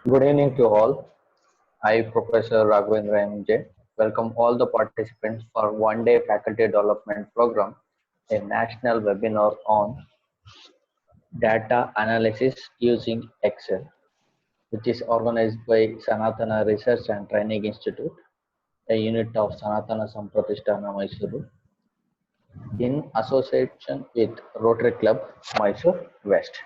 Good evening to all. I, Professor Raghavendra MJ, welcome all the participants for one-day faculty development program, a national webinar on data analysis using Excel, which is organized by Sanatana Research and Training Institute, a unit of Sanatana Sampradhisthana Mysuru, in association with Rotary Club, Mysore West.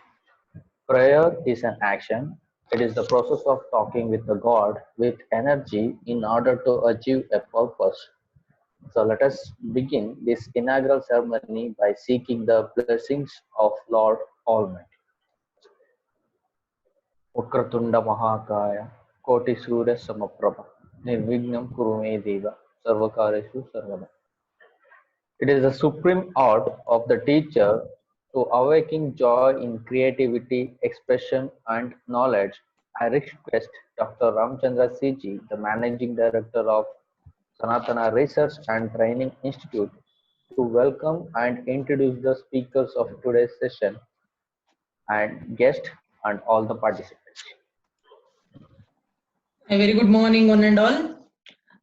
Prayer is an action. It is the process of talking with the God with energy in order to achieve a purpose. So let us begin this inaugural ceremony by seeking the blessings of Lord Almighty. Ukratunda Mahakaya, Koti Surya Samaprabha, Nirvignam Kurume Deva, Sarvakareshu Sarvada. It is the supreme art of the teacher to awaken joy in creativity, expression, and knowledge. I request Dr. Ramchandra CG, the Managing Director of Sanatana Research and Training Institute, to welcome and introduce the speakers of today's session and guests and all the participants. A very good morning, one and all.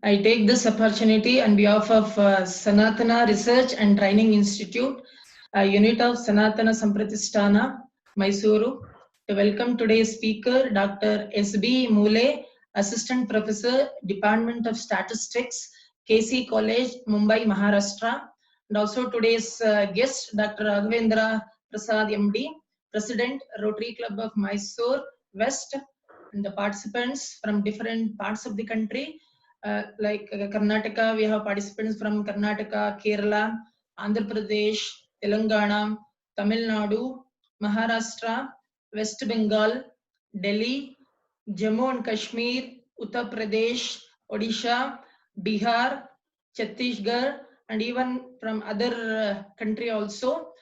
I take this opportunity on behalf of Sanatana Research and Training Institute, a unit of Sanatana Sampradhisthana, Mysuru, to welcome today's speaker, Dr. S.B. Mule, Assistant Professor, Department of Statistics, KC College, Mumbai, Maharashtra, and also today's guest, Dr. Raghavendra Prasad, MD, President, Rotary Club of Mysore West, and the participants from different parts of the country. Like Karnataka, we have participants from Karnataka, Kerala, Andhra Pradesh, Telangana, Tamil Nadu, Maharashtra, West Bengal, Delhi, Jammu and Kashmir, Uttar Pradesh, Odisha, Bihar, Chhattisgarh, and even from other country also.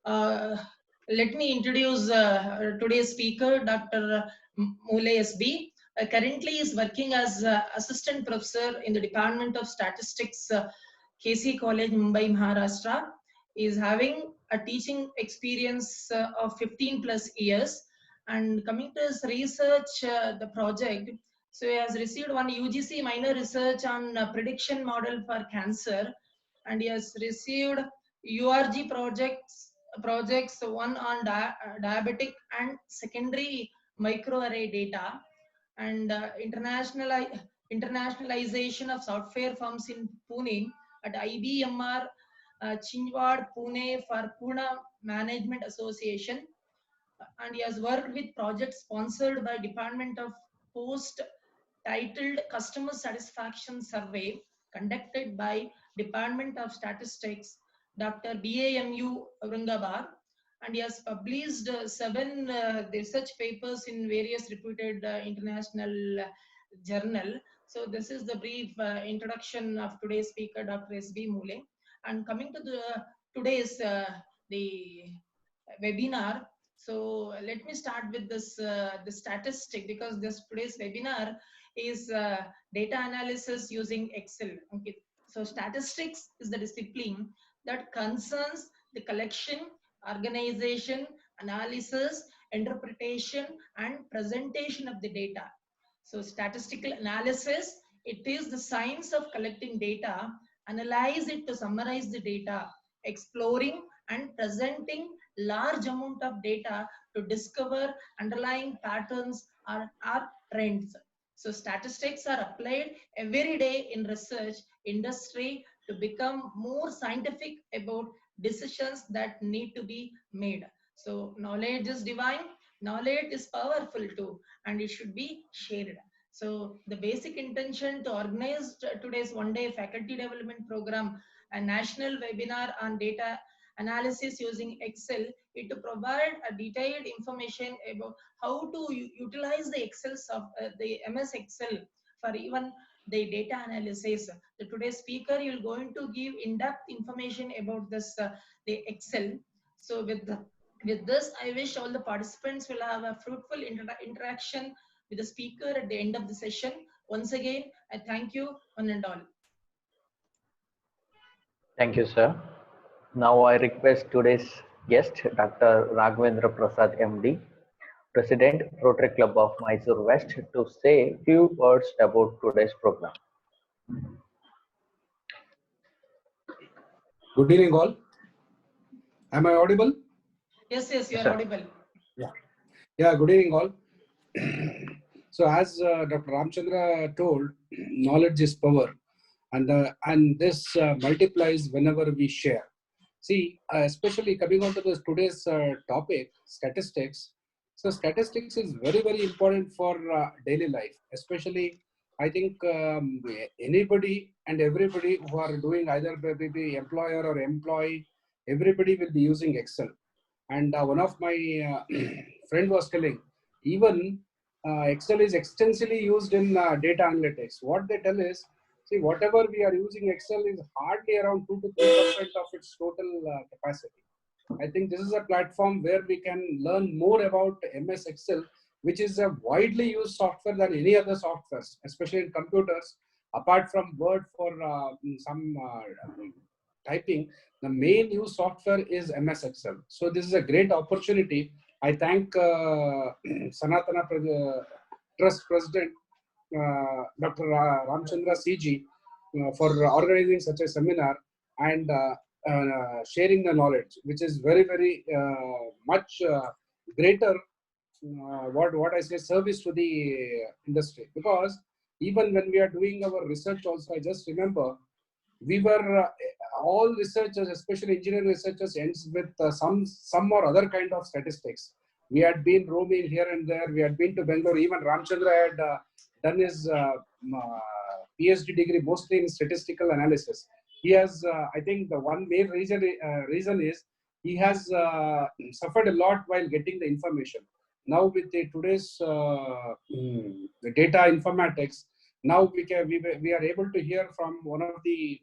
Let me introduce today's speaker, Dr. Mule SB. Currently is working as assistant professor in the Department of Statistics, KC College, Mumbai, Maharashtra. He is having a teaching experience of 15 plus years. And coming to his research, the project, so he has received one UGC minor research on prediction model for cancer, and he has received URG projects, one on diabetic and secondary microarray data, and internationalization of software firms in Pune at IBMR Chinwad Pune for Pune Management Association, and he has worked with projects sponsored by Department of Post titled Customer Satisfaction Survey conducted by Department of Statistics, Dr. BAMU Aurangabad, and he has published 7 research papers in various reputed international journal. So this is the brief introduction of today's speaker, Dr. S.B. Mule. And coming to today's the webinar, so let me start with this the statistic, because this today's webinar is data analysis using Excel. Okay, so statistics is the discipline that concerns the collection, organization, analysis, interpretation, and presentation of the data. So statistical analysis, it is the science of collecting data, analyze it to summarize the data, exploring and presenting large amount of data to discover underlying patterns or trends. So statistics are applied every day in research industry to become more scientific about decisions that need to be made. So knowledge is divine, knowledge is powerful too, and it should be shared. So the basic intention to organize today's one-day faculty development program, a national webinar on data analysis using Excel, is to provide a detailed information about how to utilize the the MS Excel for even the data analysis. The today's speaker will going to give in-depth information about this the Excel. So with this, I wish all the participants will have a fruitful interaction with the speaker at the end of the session. Once again, I thank you one and all. Thank you, sir. Now I request today's guest, Dr. Raghavendra Prasad, MD, President, Rotary Club of Mysore West, to say few words about today's program. Good evening, all. Am I audible? Yes, yes, you are Sir. audible. Yeah, good evening, all. So, as Dr. Ramchandra told, knowledge is power, and this multiplies whenever we share. See, especially coming on to this today's topic, statistics. So, statistics is very important for daily life. Especially, I think anybody and everybody who are doing either maybe employer or employee, everybody will be using Excel. And one of my friend was telling, even Excel is extensively used in data analytics. What they tell is, see, whatever we are using Excel is hardly around 2 to 3% of its total capacity. I think this is a platform where we can learn more about MS Excel, which is a widely used software than any other softwares, especially in computers. Apart from Word for some typing, the main used software is MS Excel. So this is a great opportunity. I thank Sanatana Trust President Dr. Ramchandra CG for organizing such a seminar and sharing the knowledge, which is very much greater. What I say, service to the industry, because even when we are doing our research, also I just remember we were all researchers, especially engineering researchers, ends with some or other kind of statistics. We had been roaming here and there. We had been to Bangalore. Even Ramchandra had done his PhD degree mostly in statistical analysis. He has, I think, the one main reason is he has suffered a lot while getting the information. Now with today's the data informatics, now we are able to hear from one of the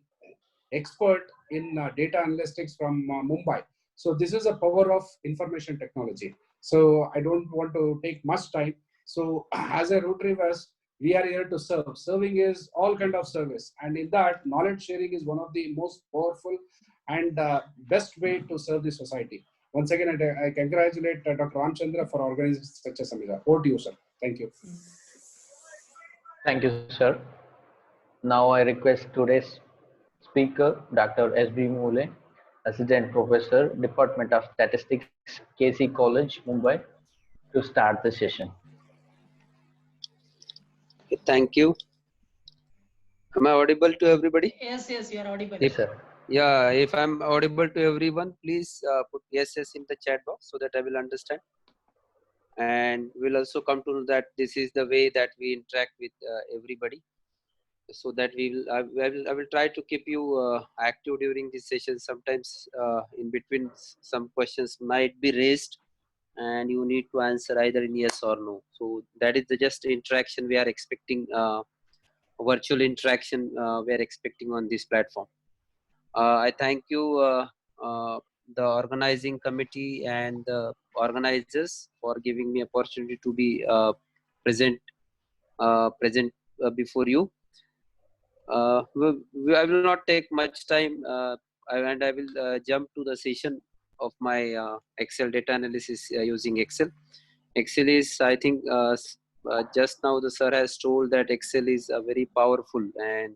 expert in data analytics from Mumbai. So this is a power of information technology. So I don't want to take much time. So as a Rotary West, we are here to serve. Serving is all kind of service, and in that, knowledge sharing is one of the most powerful and best way to serve the society. Once again, I congratulate Dr. Ramchandra for organizing such a seminar. Over to you, sir. Thank you. Thank you, sir. Now I request today's speaker, Dr. S.B. Mule, Assistant Professor, Department of Statistics, KC College, Mumbai, to start the session. Thank you. Am I audible to everybody? Yes, yes, you are audible. Yes, sir. Yeah, if I'm audible to everyone, please put yes in the chat box so that I will understand. And we'll also come to know that this is the way that we interact with everybody, so that I will try to keep you active during this session. Sometimes in between some questions might be raised and you need to answer either in yes or no. So that is the just interaction we are expecting, virtual interaction we are expecting on this platform. I thank you, the organizing committee and the organizers, for giving me opportunity to be present before you. I will not take much time, and I will jump to the session of my Excel data analysis using Excel. Excel is, I think, just now the sir has told that Excel is very powerful, and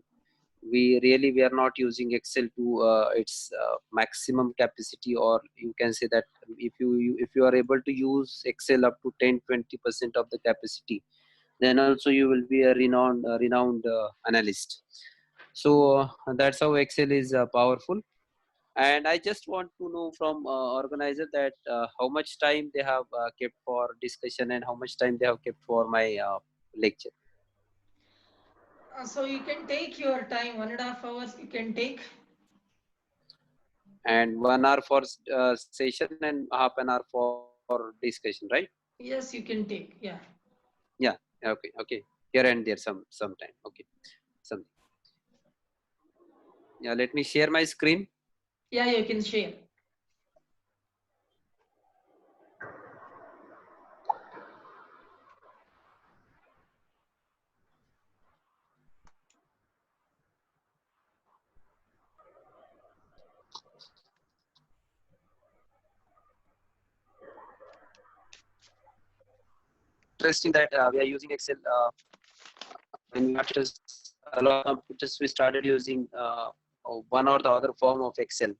we are not using Excel to its maximum capacity, or you can say that if you are able to use Excel up to 10-20% of the capacity, then also you will be a renowned analyst. So that's how Excel is powerful. And I just want to know from organizer that how much time they have kept for discussion and how much time they have kept for my lecture. So you can take your time, 1.5 hours you can take. And 1 hour for session and half an hour for discussion, right? Yes, you can take. Yeah. Yeah. Okay. Here and there some time. Okay. Something. Yeah. Let me share my screen. Yeah, you can share. interesting that we are using Excel. When we started, a lot of computers we started using one or the other form of Excel,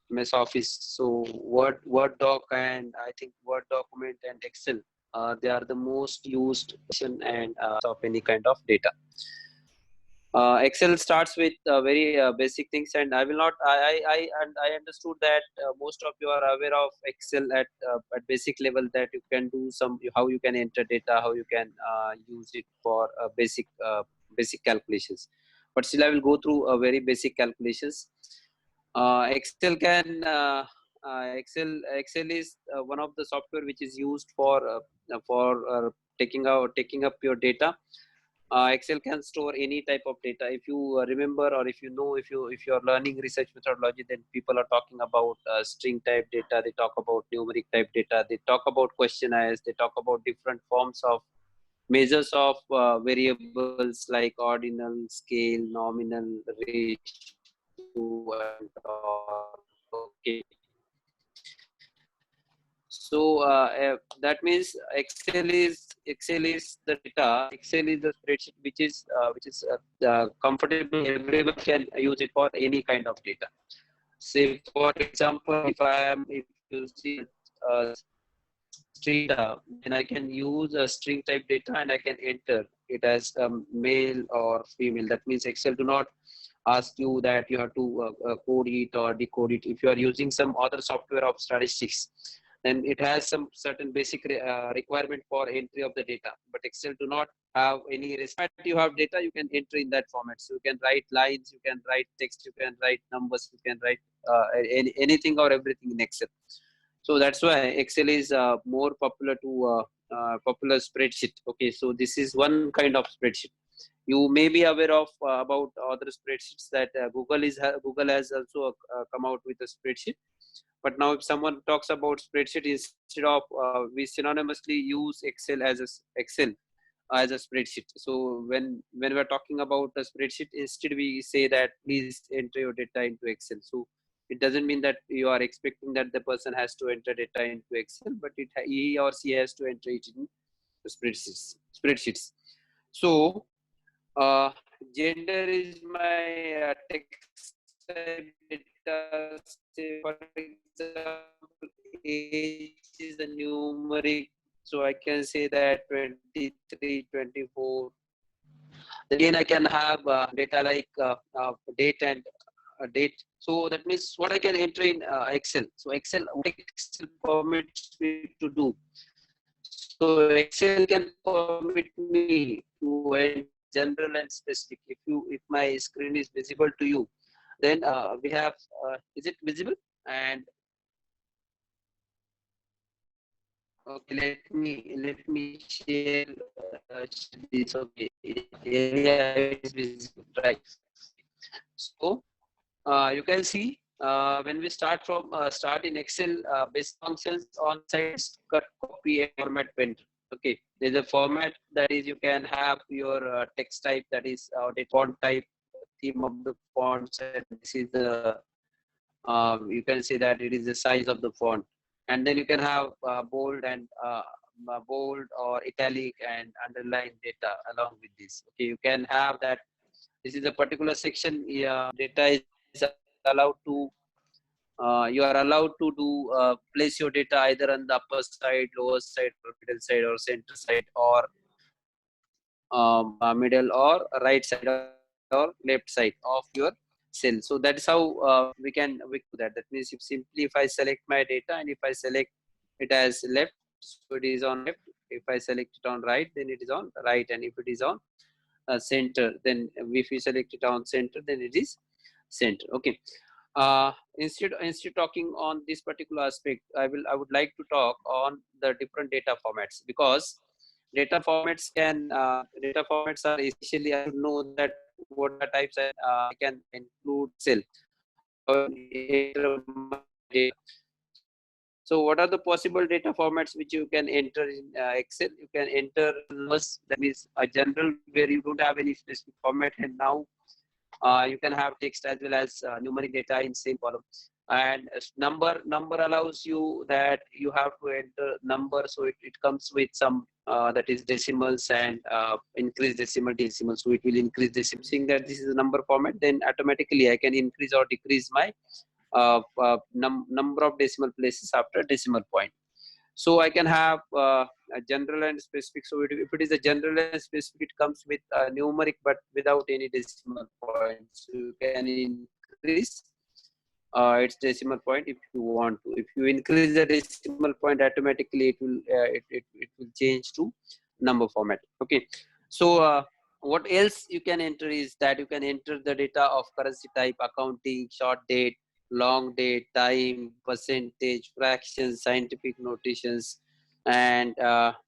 MS Office. So Word doc and I think Word document and Excel, they are the most used and of any kind of data. Excel starts with very basic things, and I will not. I understood that most of you are aware of Excel at basic level, that you can do some, how you can enter data, how you can use it for basic calculations. But still, I will go through very basic calculations. Excel can Excel is one of the software which is used for taking up your data. Excel can store any type of data. If you remember, or if you know, if you are learning research methodology, then people are talking about string type data. They talk about numeric type data. They talk about questionnaires. They talk about different forms of measures of variables like ordinal, scale, nominal, ratio, and all. Okay. So that means Excel is the data. Excel is the spreadsheet which is comfortable. Everyone can use it for any kind of data. Say for example, if you see string data, then I can use a string type data and I can enter it as male or female. That means Excel do not ask you that you have to code it or decode it. If you are using some other software of statistics, then it has some certain basic requirement for entry of the data. But Excel do not have any respect. You have data, you can enter in that format. So you can write lines, you can write text, you can write numbers, you can write anything or everything in Excel. So that's why Excel is more popular to popular spreadsheet. Okay, so this is one kind of spreadsheet. You may be aware of about other spreadsheets that Google has also come out with a spreadsheet. But now if someone talks about spreadsheet, instead of we synonymously use Excel as a spreadsheet. So when we're talking about a spreadsheet, instead we say that please enter your data into Excel. So it doesn't mean that you are expecting that the person has to enter data into Excel, but he or she has to enter it in spreadsheets. So gender is my text type data. Say for example, age is a numeric, so I can say that 23, 24. Again, I can have data like date and date. So that means what I can enter in Excel. So Excel permits me to do. So Excel can permit me to enter general and specific. If my screen is visible to you, then we have is it visible? And okay, let me share this. Okay, area is visible, right? So you can see when we start from start in Excel, basic functions on sites, cut, copy, and format painter. Okay, there's a format that is you can have your text type, that is the font type, theme of the fonts, and this is the you can say that it is the size of the font, and then you can have bold or italic and underline data along with this. Okay, you can have that. This is a particular section. Data is allowed to. You are allowed to do place your data either on the upper side, lower side, or middle side, or center side, or middle or right side or left side of your cell. So that is how we do that. That means if I select my data and if I select it as left, so it is on left. If I select it on right, then it is on right, and if it is on center, then if we select it on center, then it is center. Okay. Instead talking on this particular aspect, I would like to talk on the different data formats, because data formats are essentially, I should know that what are types I can include cell. So what are the possible data formats which you can enter in Excel? You can enter numbers, that means a general where you don't have any specific format, and now you can have text as well as numeric data in same column. And number allows you that you have to enter number, so it comes with some that is decimals and increase decimal, so it will increase decimal. Seeing that this is a number format, then automatically I can increase or decrease my number of decimal places after decimal point. So I can have a general and specific. So if it is a general and specific, it comes with numeric but without any decimal points. So you can increase its decimal point if you want to. If you increase the decimal point, automatically it will change to number format. Okay. So what else you can enter is that you can enter the data of currency type, accounting, short date, long date, time, percentage, fractions, scientific notations, and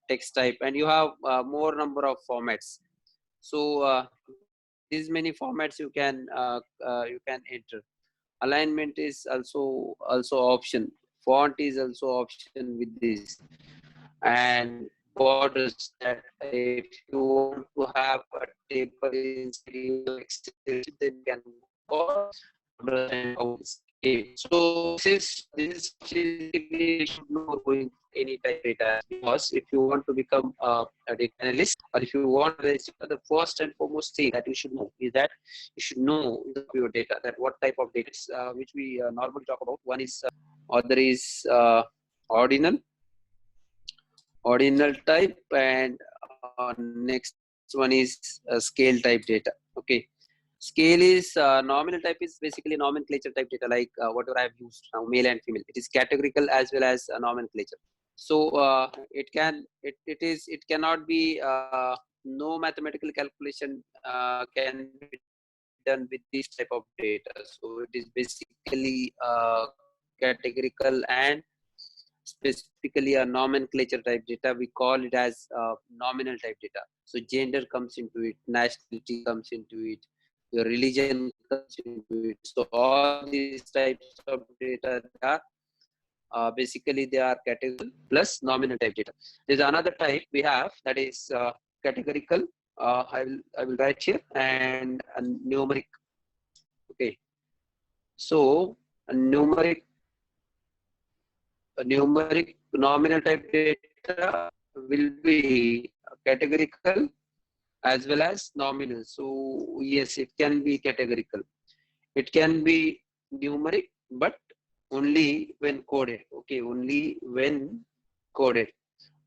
text type, and you have more number of formats. So these many formats you can enter. Alignment is also option. Font is also option with this, and borders, that if you want to have a table in Excel, then you can go borders and outlines. Okay. So this is basically you should know going any type of data, because if you want to become a data analyst, or if you want to, the first and foremost thing that you should know is that you should know your data, that what type of data which we normally talk about. One is other is ordinal type, and next one is scale type data. Okay. Scale is nominal type is basically nomenclature type data, like whatever I've used now, male and female. It is categorical as well as nomenclature. So it cannot be no mathematical calculation can be done with this type of data. So it is basically categorical and specifically a nomenclature type data. We call it as nominal type data. So gender comes into it, nationality comes into it, your religion comes into it. So all these types of data are basically they are categorical plus nominal type data. There's another type we have, that is categorical. I will write here, and numeric. Okay. So numeric nominal type data will be categorical as well as nominal. So yes, it can be categorical. It can be numeric, but only when coded. Okay, only when coded.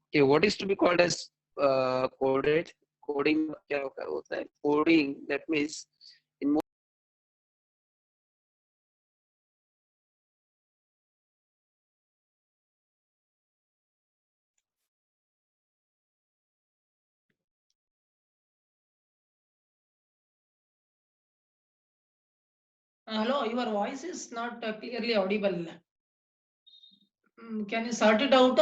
Okay, what is to be called as coded? Coding क्या होता है? Coding, that means in Hello, your voice is not clearly audible. Can you sort it out?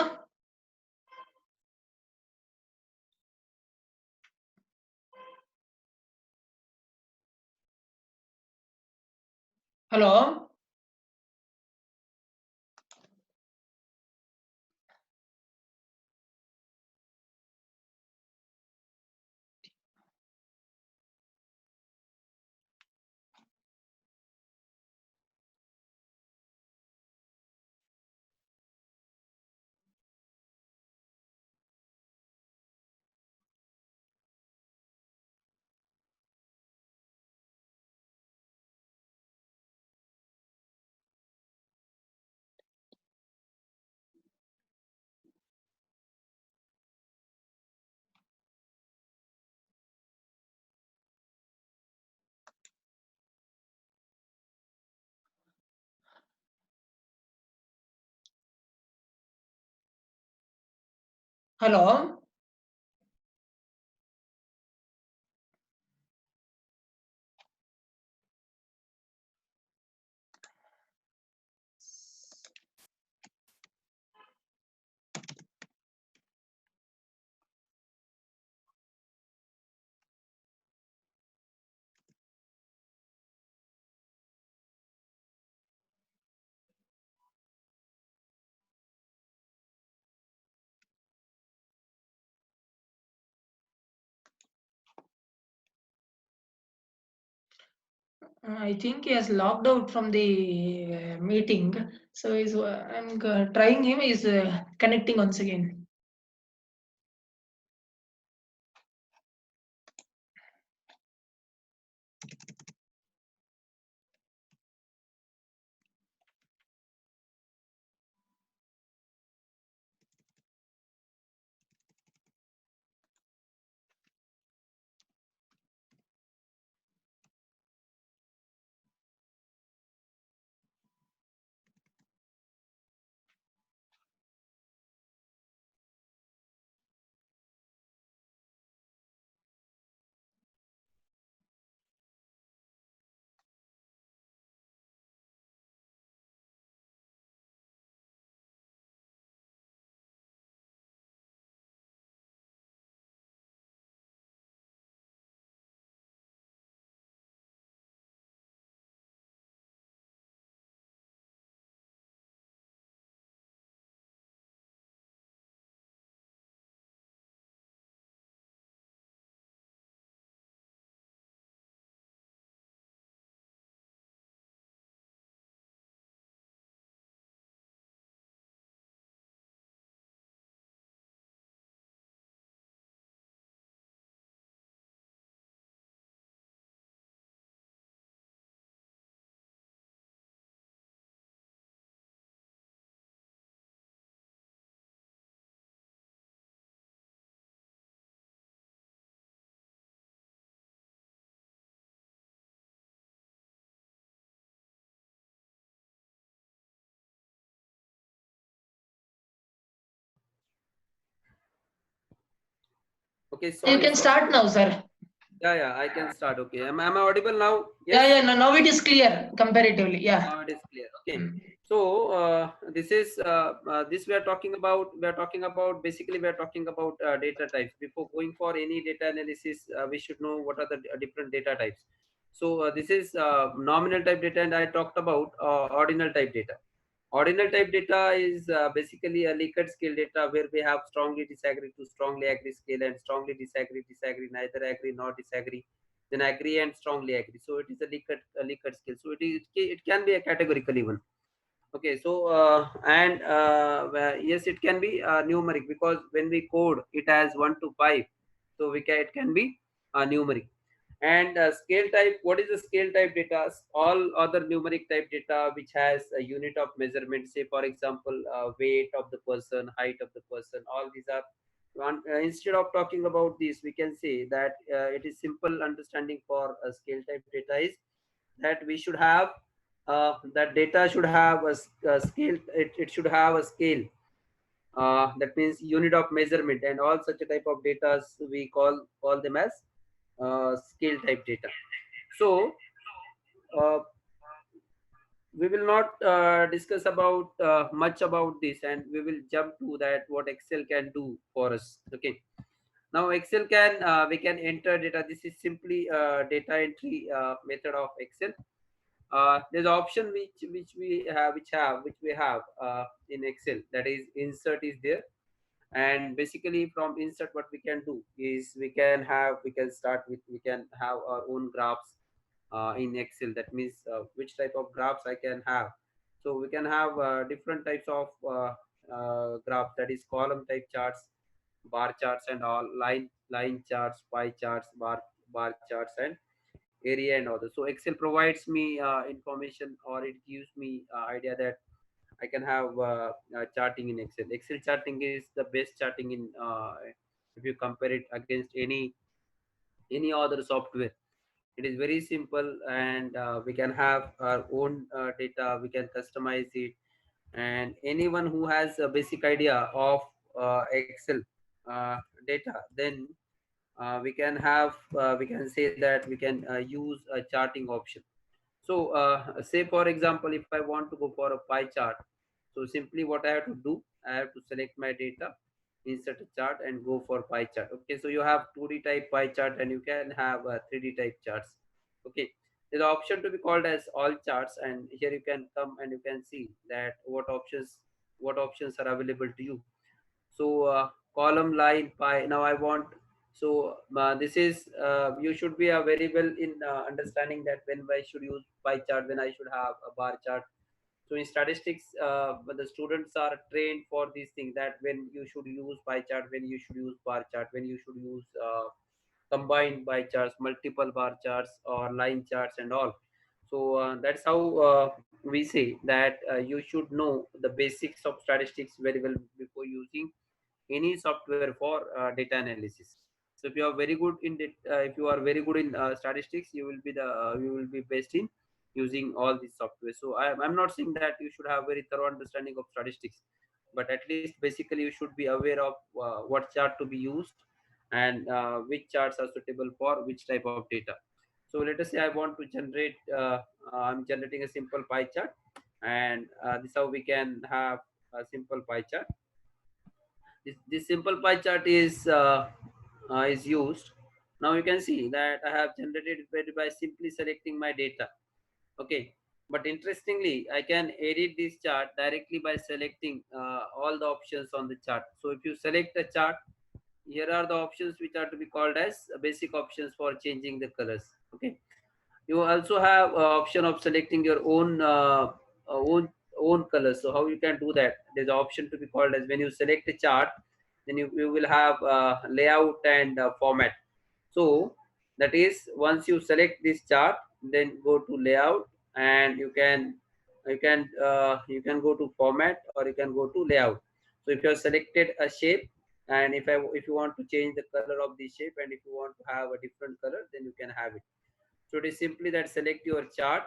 Hello? Hello? I think he has logged out from the meeting. So I'm trying him. He's connecting once again. Okay, You sorry, can sorry. start now, sir. Yeah, I can start. Okay, am I audible now? Yeah, Yes. now it is clear comparatively. Yeah. Now it is clear. Okay. Mm. So this we are talking about. We are talking about basically we are talking about data types. Before going for any data analysis, we should know what are the different data types. So this is nominal type data, and I talked about ordinal type data. Ordinal type data is basically a Likert scale data where we have strongly disagree to strongly agree scale and strongly disagree, neither agree nor disagree, then agree and strongly agree. So it is a Likert scale. So it can be a categorical even. Okay, so yes, it can be numeric because when we code it as 1 to 5, so it can be numeric. And scale type, what is the scale type data? All other numeric type data which has a unit of measurement, say for example weight of the person, height of the person, all these are instead of talking about this, we can say that it is simple understanding for a scale type data is that we should have that data should have a scale. It should have a scale. That means unit of measurement, and all such a type of data we call them as scale type data. So uh, we will not discuss about much about this, and we will jump to that what Excel can do for us. Okay. Now Excel can we can enter data. This is simply data entry method of Excel. There's an option which we have in Excel, that is insert is there. And basically from insert what we can do is we can start with, we can have our own graphs in Excel. That means which type of graphs I can have. So we can have different types of graph, that is column type charts, bar charts and all, line charts, pie charts, bar charts, and area and others. So Excel provides me information, or it gives me idea that I can have charting in Excel. Excel charting is the best charting in if you compare it against any other software. It is very simple, and we can have our own data. We can customize it, and anyone who has a basic idea of Excel data, then we can say that we can use a charting option. So say for example, if I want to go for a pie chart, so simply what I have to do, I have to select my data, insert a chart, and go for pie chart. Okay, so you have 2D type pie chart, and you can have 3D type charts. Okay, there's an option to be called as all charts, and here you can come and you can see that what options are available to you. So column, line, pie. Now I want So this is you should be very well in understanding that when I should use pie chart, when I should have a bar chart. So in statistics, the students are trained for these things, that when you should use pie chart, when you should use bar chart, when you should use combined bar charts, multiple bar charts, or line charts, and all. So that's how we say that you should know the basics of statistics very well before using any software for data analysis. So if you are very good in if you are very good in statistics, you will be you will be best in using all these software. So I'm not saying that you should have very thorough understanding of statistics, but at least basically you should be aware of what chart to be used, and which charts are suitable for which type of data. So let us say I want to generate I'm generating a simple pie chart, and this is how we can have a simple pie chart. This simple pie chart is used. Now you can see that I have generated it by simply selecting my data. Okay, but interestingly, I can edit this chart directly by selecting all the options on the chart. So if you select a chart, here are the options which are to be called as basic options for changing the colors. Okay, you also have option of selecting your own colors. So how you can do that? There's an option to be called as, when you select a chart, then you will have layout and format. So that is, once you select this chart, then go to layout, and you can go to format, or you can go to layout. So if you have selected a shape, and if you want to change the color of the shape, and if you want to have a different color, then you can have it. So it is simply that select your chart.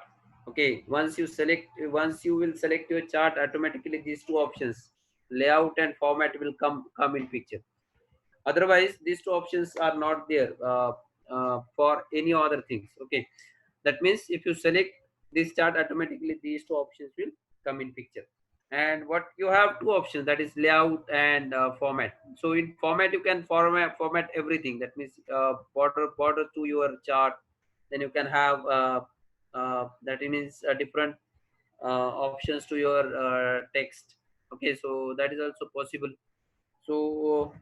Okay, once you will select your chart, automatically these two options, layout and format, will come in picture. Otherwise these two options are not there for any other things. Okay, that means if you select this chart, automatically these two options will come in picture. And what you have two options, that is layout and format. So in format, you can format everything. That means border to your chart. Then you can have that means different options to your text. Okay, so that is also possible. So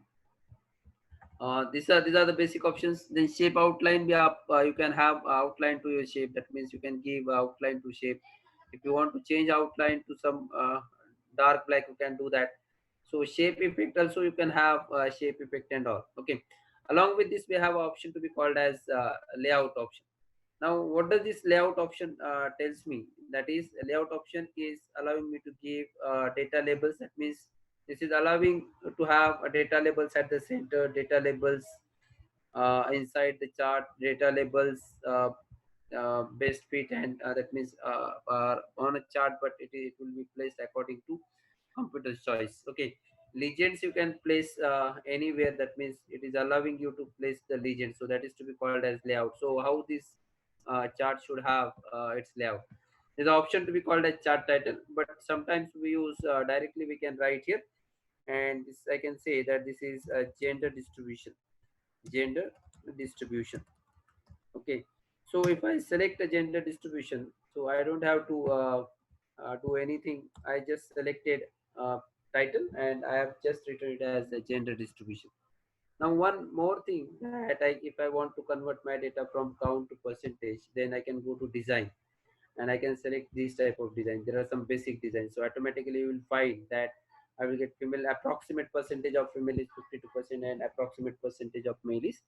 these are the basic options. Then shape outline, yeah, you can have outline to your shape. That means you can give outline to shape. If you want to change outline to some dark black, you can do that. So shape effect also, you can have shape effect and all. Okay, along with this, we have an option to be called as layout option. Now what does this layout option tells me? That is, layout option is allowing me to give data labels. That means this is allowing to have a data labels at the center, data labels inside the chart, data labels best fit, and that means are on a chart, but it will be placed according to computer's choice. Okay, legends you can place anywhere. That means it is allowing you to place the legend. So that is to be called as layout. So how this chart should have its layout? There's an option to be called as chart title, but sometimes we use directly, we can write here, and this I can say that this is a gender distribution. Gender distribution. Okay, so if I select a gender distribution, so I don't have to do anything. I just selected uh, title, and I have just written it as a gender distribution. Now one more thing, that if I want to convert my data from count to percentage, then I can go to design, and I can select this type of design. There are some basic designs. So automatically you will find that I will get female, approximate percentage of female is 52%, and approximate percentage of male is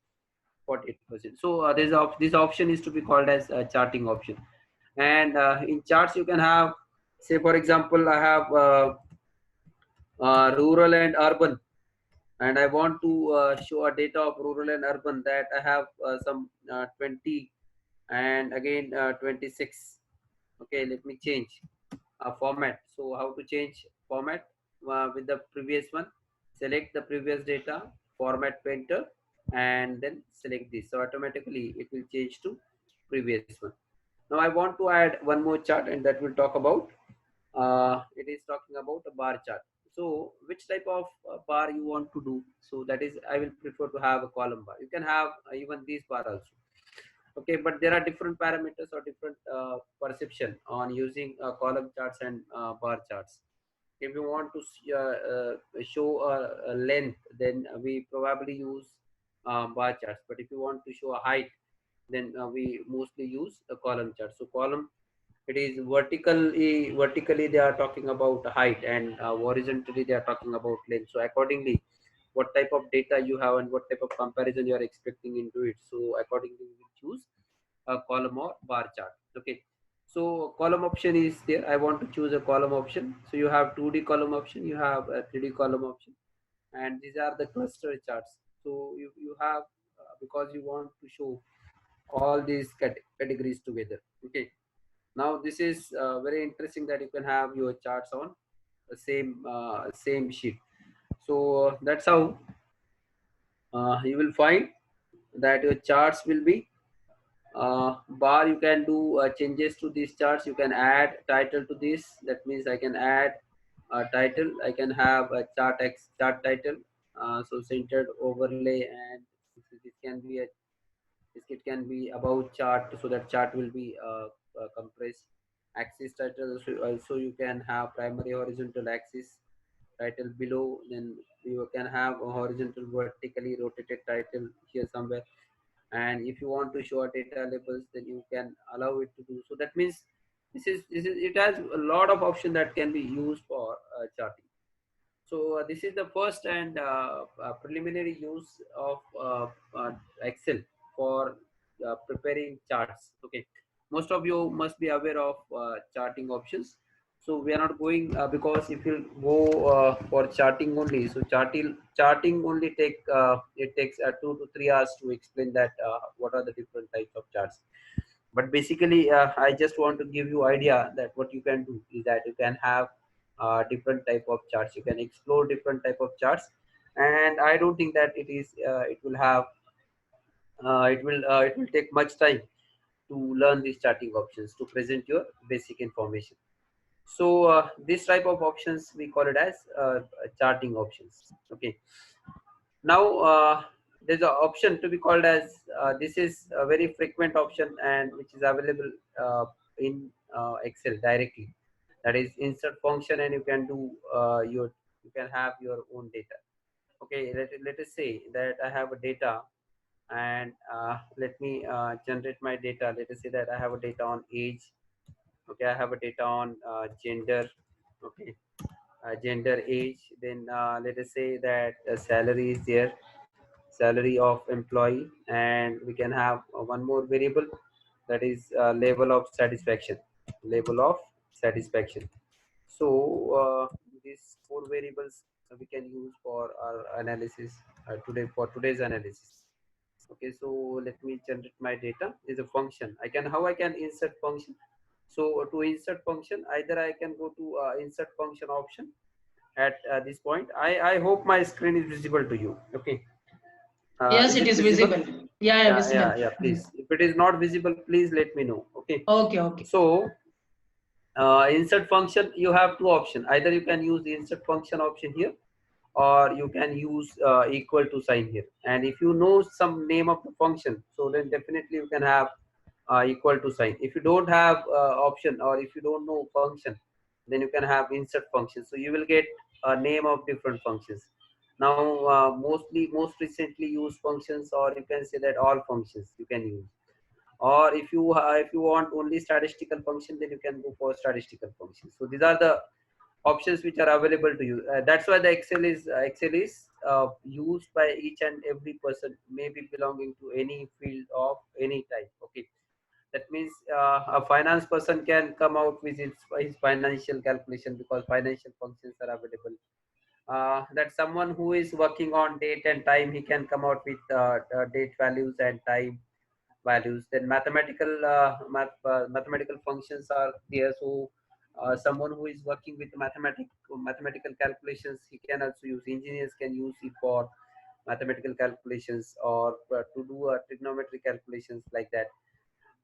48%. So this option is to be called as a charting option. And in charts you can have, say for example, I have rural and urban, and I want to show a data of rural and urban, that I have some 20 and again 26. Okay, let me change format. So how to change format with the previous one? Select the previous data, format painter, and then select this. So automatically it will change to previous one. Now I want to add one more chart, and that will talk about it is talking about a bar chart. So which type of bar you want to do? So that is, I will prefer to have a column bar. You can have even this bar also. Okay, but there are different parameters or different perception on using column charts and bar charts. If you want to show a length, then we probably use bar charts. But if you want to show a height, then we mostly use a column chart. So column, it is vertically they are talking about height, and horizontally they are talking about length. So accordingly, what type of data you have and what type of comparison you are expecting into it, so accordingly we will choose a column or bar chart. Okay, so column option is there. I want to choose a column option. So you have 2D column option, you have a 3D column option, and these are the cluster charts. So you have because you want to show all these categories together. Okay, now this is very interesting that you can have your charts on the same sheet. So that's how you will find that your charts will be bar. You can do changes to these charts. You can add title to this. That means I can add a title. I can have a chart title, so centered overlay, and this can be a it can be about chart, so that chart will be compressed. Axis title, so also you can have primary horizontal axis title below. Then you can have a horizontal vertically rotated title here somewhere. And if you want to show data labels, then you can allow it to do so. That means this is it has a lot of options that can be used for charting. So this is the first and preliminary use of Excel for preparing charts. Okay, most of you must be aware of charting options. So we are not going because if you go for charting only, so charting only it takes 2 to 3 hours to explain that what are the different types of charts. But basically, I just want to give you idea that what you can do is that you can have different type of charts. You can explore different type of charts, and I don't think that it will have it will take much time to learn these charting options to present your basic information. So this type of options we call it as charting options. Okay, now there's an option to be called as this is a very frequent option and which is available in Excel directly. That is insert function, and you can do you can have your own data. Okay, let us say that I have a data, and let me generate my data. Let us say that I have a data on age. Okay, I have a data on gender. Okay, gender, age. Then let us say that salary is there, salary of employee, and we can have one more variable, that is level of satisfaction. Level of satisfaction. So these four variables we can use for our analysis today, for today's analysis. Okay, so let me generate my data. Is a function. I can how I can insert function. So to insert function, either I can go to insert function option at this point. I hope my screen is visible to you. Okay, Yes, is it it is visible? visible. Yeah, visible. Yeah, please, if it is not visible, please let me know. Okay, Okay. so insert function, you have two options. Either you can use the insert function option here, or you can use equal to sign here. And if you know some name of the function, so then definitely you can have equal to sign. If you don't have option, or if you don't know function, then you can have insert function. So you will get a name of different functions. Now most recently used functions, or you can say that all functions you can use. Or if you want only statistical function, then you can go for statistical functions. So these are the options which are available to you. That's why the Excel is used by each and every person, maybe belonging to any field of any type. Okay, that means a finance person can come out with his financial calculation, because financial functions are available. That someone who is working on date and time, he can come out with date values and time values. Then mathematical functions are there. So someone who is working with mathematical calculations, he can also use. Engineers can use it for mathematical calculations, or to do trigonometry calculations like that.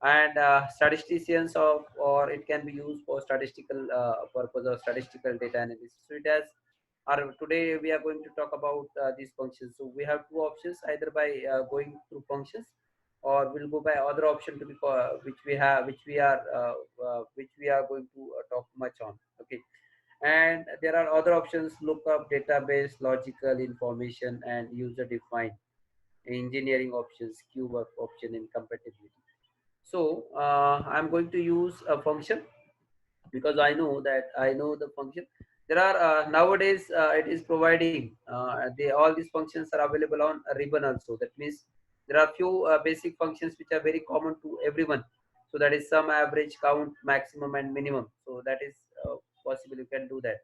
And statisticians of, or it can be used for statistical purpose or statistical data analysis. So it has, or today we are going to talk about these functions. So we have two options, either by going through functions, or we'll go by other option to be which we have, which we are going to talk much on. Okay, and there are other options: lookup, database, logical, information, and user defined. engineering options, cube option, and compatibility. So I'm going to use a function because I know the function. There are nowadays it is providing all these functions are available on a ribbon also. That means there are few basic functions which are very common to everyone. So that is sum, average, count, maximum, and minimum. So that is possible. You can do that.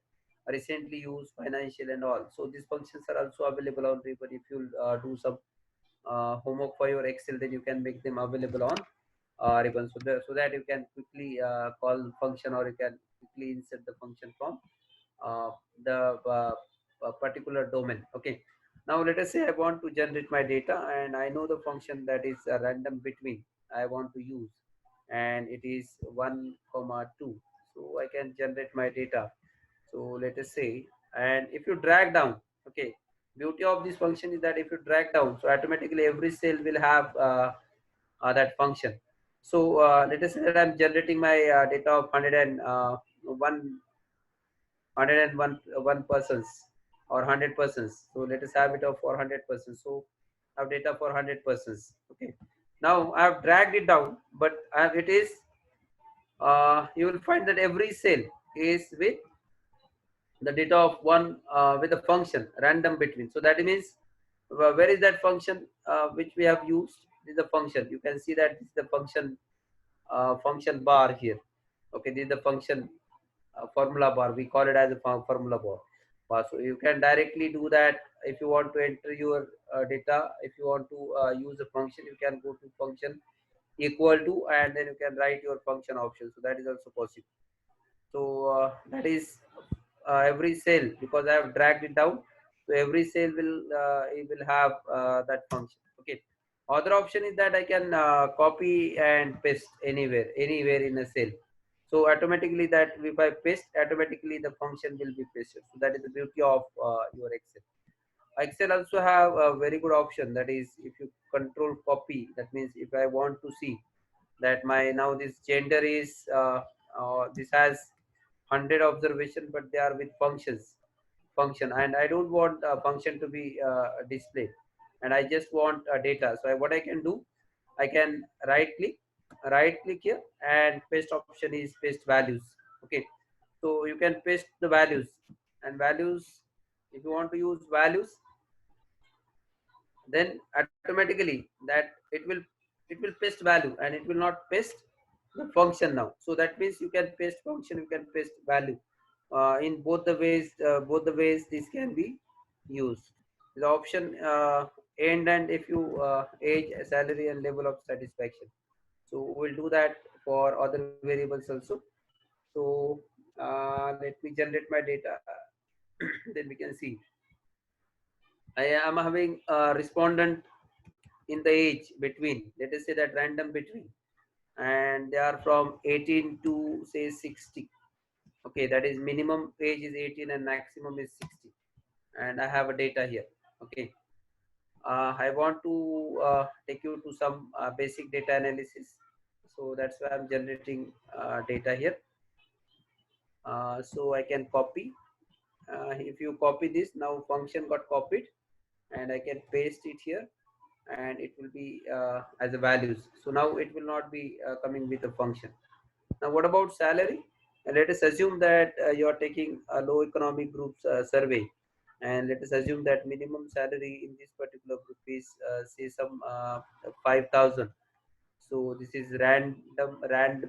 Recently used financial and all. So these functions are also available on ribbon. If you do some homework for your Excel, then you can make them available on ribbon, so that you can quickly call function, or you can quickly insert the function from uh, the particular domain. Okay, now let us say I want to generate my data, and I know the function that is a random between I want to use, and it is 1 comma 2. So I can generate my data. So let us say, and if you drag down, okay, beauty of this function is that if you drag down, so automatically every cell will have that function. So let us say that I'm generating my data of 101 persons or 100 persons. So let us have it of for 100 persons. So I have data for 100 persons. Okay. Now I have dragged it down, but it is you will find that every cell is with the data of one with a function random between. So that means where is that function which we have used? This is the function. You can see that this is the function bar here. Okay, this is the function formula bar. We call it as a formula bar. So you can directly do that. If you want to enter your data, if you want to use a function, you can go to function equal to, and then you can write your function option. So that is also possible. So that is every cell, because I have dragged it down. So every cell it will have that function. Okay. Other option is that I can copy and paste anywhere in a cell. So automatically that if I paste, automatically the function will be pasted. So that is the beauty of your Excel. Excel also have a very good option, that is if you control copy. That means if I want to see that my now this gender is this has 100 observation, but they are with function, and I don't want a function to be displayed, and I just want data. So what I can do, I can right click here, and paste option is paste values. Okay, so you can paste the values, and values, if you want to use values, then automatically that it will paste value, and it will not paste the function now. So that means you can paste function, you can paste value in both the ways this can be used. The option end, and if you age, salary, and level of satisfaction. So we'll do that for other variables also. So let me generate my data. Then we can see I am having a respondent in the age between, let us say that random between, and they are from 18 to say 60. Okay, that is minimum age is 18 and maximum is 60, and I have a data here. Okay, I want to take you to some basic data analysis. So that's why I'm generating data here. So I can copy. If you copy this, now function got copied, and I can paste it here, and it will be as a values. So now it will not be coming with a function. Now what about salary? Let us assume that you are taking a low economic groups survey, and let us assume that minimum salary in this particular group is say some 5,000. So this is rand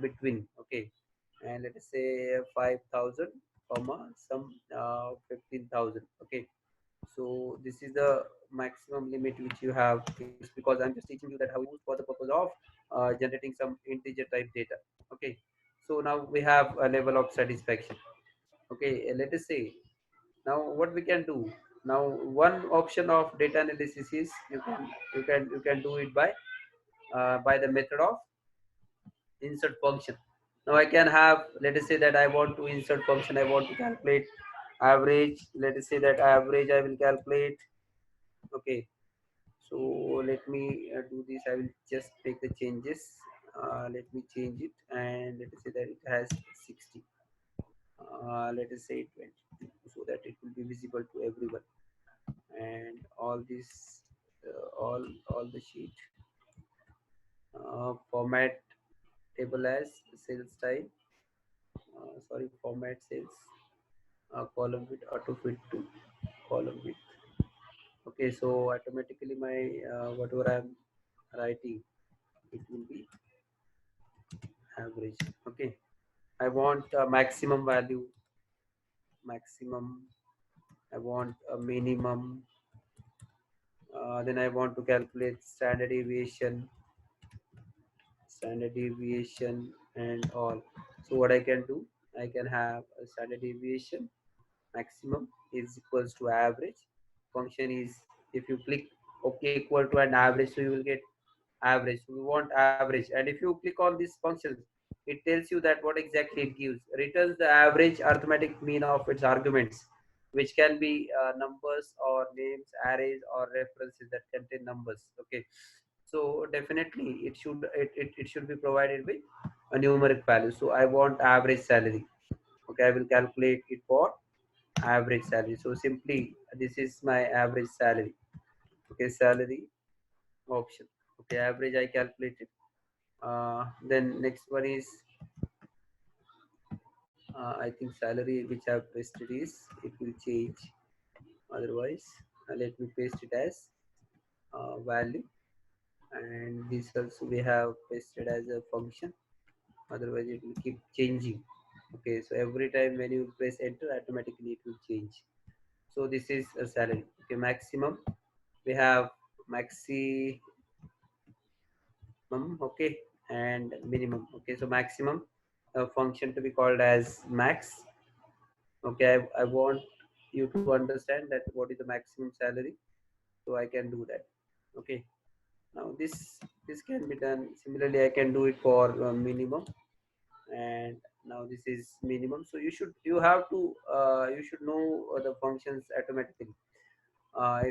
between. Okay, and let us say 5,000 comma some 15,000. Okay, so this is the maximum limit which you have fixed, because I'm just teaching you that how use for the purpose of generating some integer type data. Okay, so now we have a level of satisfaction. Okay, let us say now what we can do. Now one option of data analysis is you can do it by the method of insert function. Now I can have, let us say that I want to insert function, I want to calculate average. Let us say that average I will calculate. Okay, so let me do this. I will just take the changes. Let me change it, and let us say that it has 60. Let us say 20, so that it will be visible to everyone, and all this. all the sheet. Format table as sales style. Sorry, format sales. Column width auto fit to column width. Okay, so automatically my whatever I'm writing, it will be average. Okay, I want a maximum value, maximum. I want a minimum. Then I want to calculate standard deviation and all. So what I can do, I can have a standard deviation maximum is equals to average. Function is, if you click OK equal to an average, so you will get average. So we want average, and if you click on this function, it tells you that what exactly it gives. Returns the average arithmetic mean of its arguments, which can be numbers or names, arrays or references that contain numbers. Okay, so definitely it should be provided with a numeric value. So I want average salary. Okay, I will calculate it for average salary. So simply this is my average salary. Okay, salary option. Okay, average I calculated. Then next one is I think salary which I have pasted is, it will change. Otherwise let me paste it as value, and this also we have pasted as a function. Otherwise it will keep changing. Okay, so every time when you press enter, automatically it will change. So this is a salary. Okay, maximum we have maximum. Okay, and minimum. Okay, so maximum function to be called as max. Okay, I want you to understand that what is the maximum salary, so I can do that. Okay, now this can be done similarly. I can do it for minimum, and now this is minimum. So you have to you should know the functions automatically.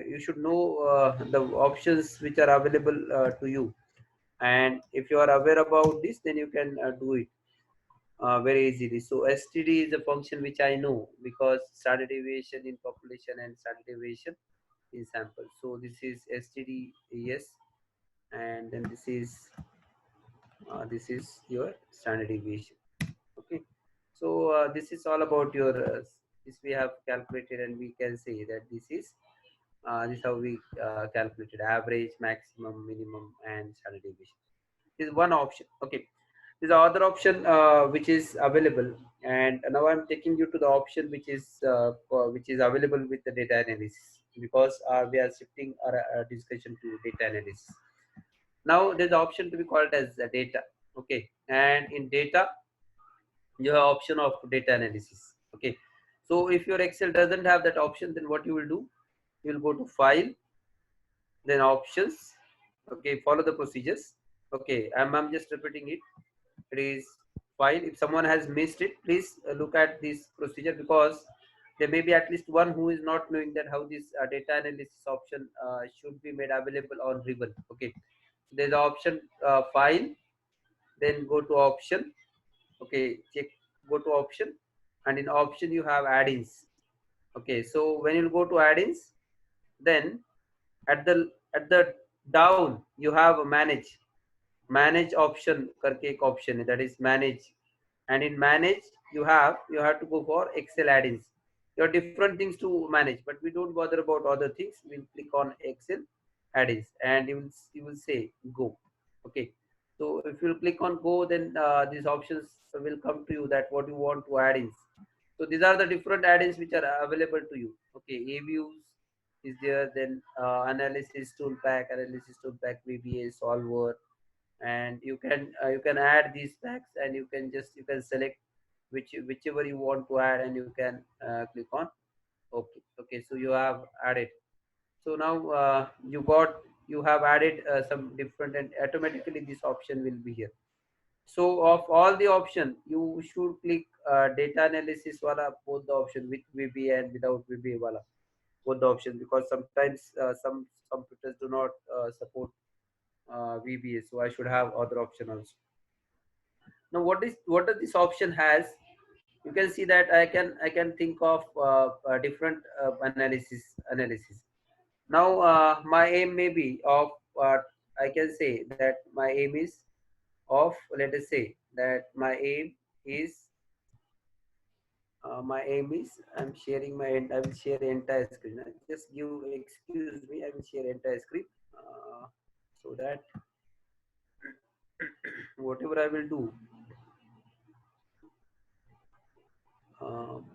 You should know the options which are available to you, and if you are aware about this, then you can do it very easily. So STD is a function which I know, because standard deviation in population and standard deviation in sample. So this is STD, yes, and then this is your standard deviation. Okay, so this is all about your this we have calculated, and we can say that this is how we calculated average, maximum, minimum, and standard deviation. This is one option. Okay, there's other option which is available, and now I'm taking you to the option which is available with the data analysis, because we are shifting our discussion to data analysis. Now there's the option to be called as data. Okay, and in data you have option of data analysis. Okay, so if your Excel doesn't have that option, then what you will do, you will go to file, then options. Okay, follow the procedures. Okay, I'm just repeating it. It is file. If someone has missed it, please look at this procedure, because there may be at least one who is not knowing that how this data analysis option should be made available on Ribbon. Okay, there's the option file, then go to option. Okay, check, go to option, and in option you have add-ins. Okay, so when you go to add-ins, then at the down you have manage option करके एक option है, that is manage, and in manage you have to go for Excel add-ins. There are different things to manage, but we don't bother about other things. We'll click on Excel add-ins, and you will say go. Okay, so if you click on go, then these options will come to you that what you want to add-ins. So these are the different add-ins which are available to you. Okay, A-views is there, then analysis toolpack, VBA solver, and you can add these packs, and you can select whichever you want to add, and you can click on okay. Okay, so you have added. So now you have added some different, and automatically this option will be here. So of all the option, you should click data analysis wala, both the option with VBA and without VBA wala, both the options, because sometimes some computers do not support VBA, so I should have other option also. Now what does this option has? You can see that I can think of different analysis. Now, my aim may be of, I can say that my aim is of, let us say that my aim is, I'm sharing I will share entire screen. Just excuse me, I will share entire screen, uh, so that whatever I will do,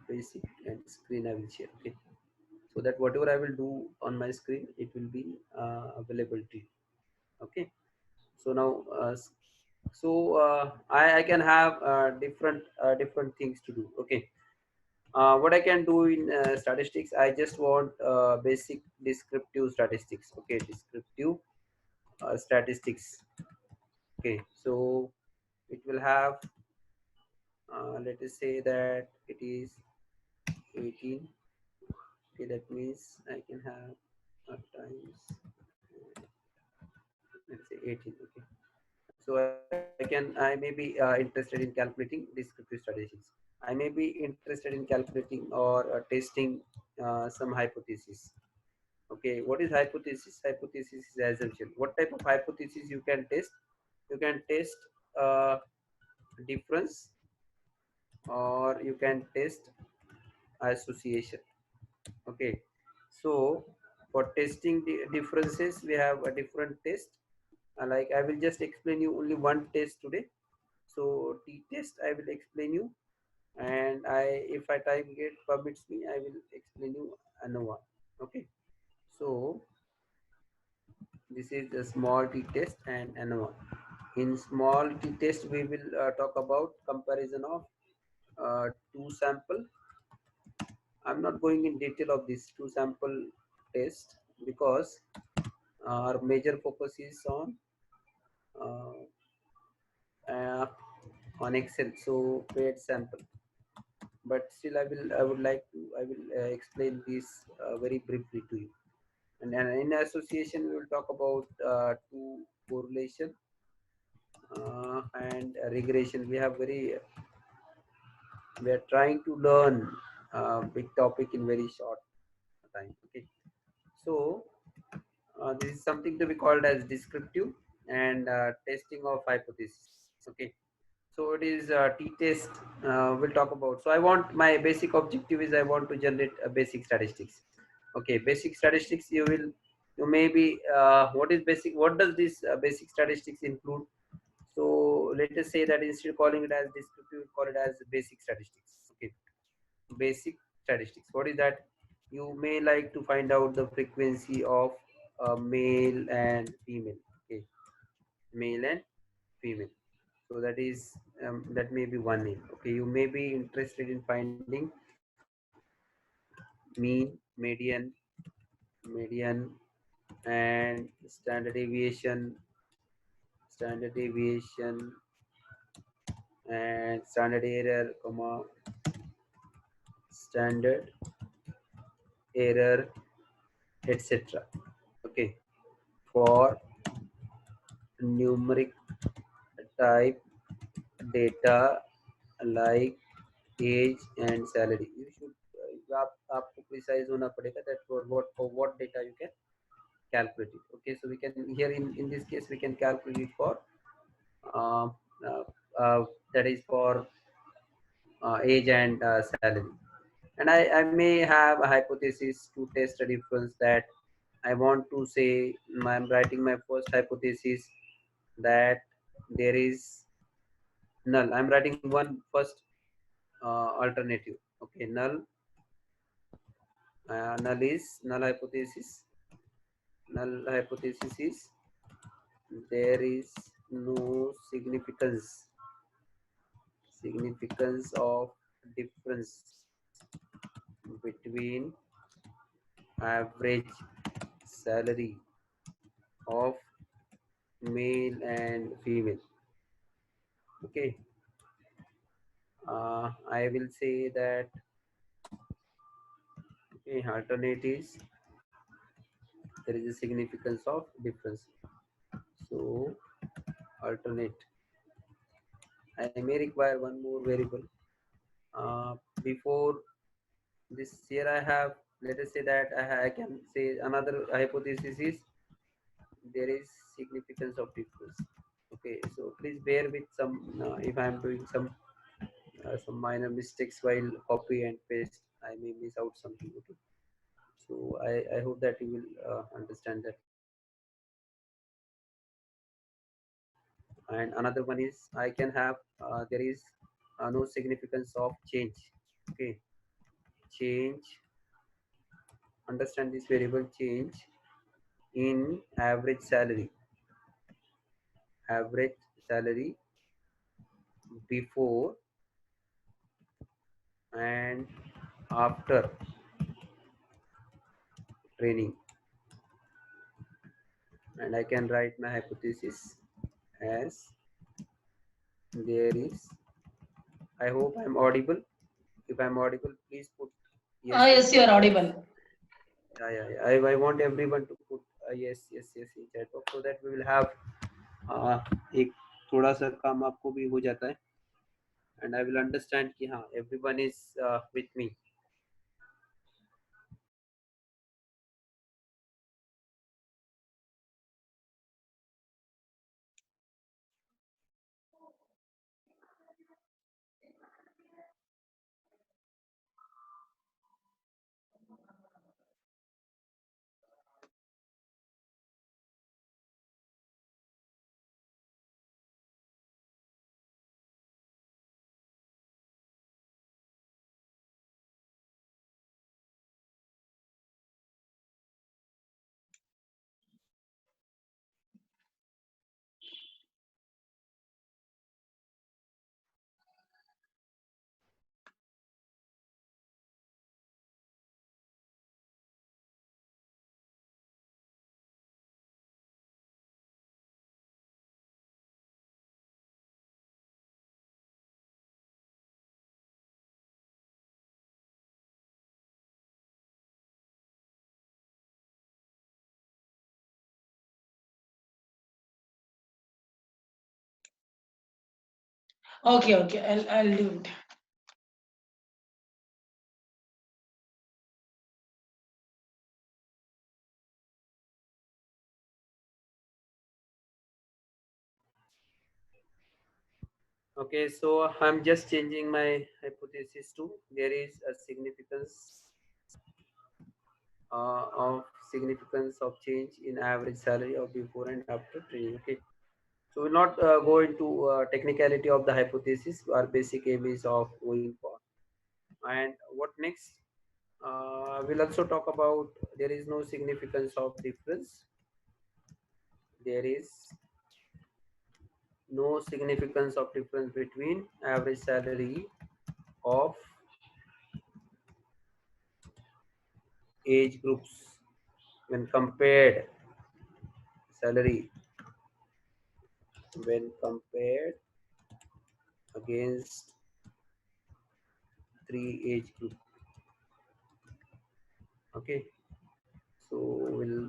basic and screen I will share. Okay, so that whatever I will do on my screen, it will be available to you. Okay, so now I can have different things to do. Okay, what I can do in statistics, I just want basic descriptive statistics. Okay, descriptive statistics. Okay, so it will have, let us say that it is 18. Okay, that means I can have times, let's say 18. Okay, so I may be interested in calculating descriptive statistics. I may be interested in calculating or testing some hypothesis. Okay, what is hypothesis? Hypothesis is assumption. What type of hypothesis you can test? You can test uh, difference, or you can test association. Okay, so for testing the differences, we have a different test. Like I will just explain you only one test today. So t-test I will explain you, and if I time get permits me, I will explain you another one. Okay, so this is the small t-test and another one. In small t-test, we will talk about comparison of two sample. I'm not going in detail of this two sample test because our major focus is uh, uh, on Excel. So paired sample. But still, I would like to, I will explain this very briefly to you. And then in association, we will talk about two correlation and regression. We are trying to learn big topic in very short time. Okay, so this is something to be called as descriptive and testing of hypothesis. Okay, so it is t-test we'll talk about. So I want, my basic objective is I want to generate a basic statistics. Okay, basic statistics, you may be what is basic, what does this basic statistics include? So let us say that instead of calling it as descriptive, we call it as basic statistics. Okay, basic statistics, what is that? You may like to find out the frequency of male and female. Okay, male and female. So that is that may be one name. Okay, you may be interested in finding mean, median and standard deviation and standard error, standard error, etc. Okay, for numeric type data like age and salary. You should आपको precise होना पड़ेगा that for what data you can calculate it. Okay, so we can here in this case we can calculate it for uh, uh, that is for age and salary. And I may have a hypothesis to test a difference, that I want to say, I'm writing my first hypothesis that there is null. I'm writing one first alternative. Okay, null hypothesis. Null hypothesis is there is no significance of difference between average salary of male and female. Okay, I will say that, okay, alternate is there is a significance of difference. So alternate, I may require one more variable before this. Here I have let us say that I can say another hypothesis is there is significance of difference. Okay, so please bear with some if I am doing some minor mistakes while copy and paste, I may miss out something. Okay, so I hope that you will understand that. And another one is I can have there is no significance of change. Okay, change, understand this variable change in average salary before and after training. And I can write my hypothesis as there is, I hope I'm audible. If I'm audible, please put yes, Yes, you are audible. I want everyone to put yes in chat box so that we will have एक थोड़ा सा काम आपको भी हो जाता है and I will understand कि हाँ everyone is with me. Okay, I'll do it. Okay, so I'm just changing my hypothesis to there is a significance of change in average salary of before and after training. Okay, so we'll not go into technicality of the hypothesis. Our basic aim is of going for. And what next? We'll also talk about there is no significance of difference. There is no significance of difference between average salary of age groups when compared salary when compared against three age group. Okay, so we'll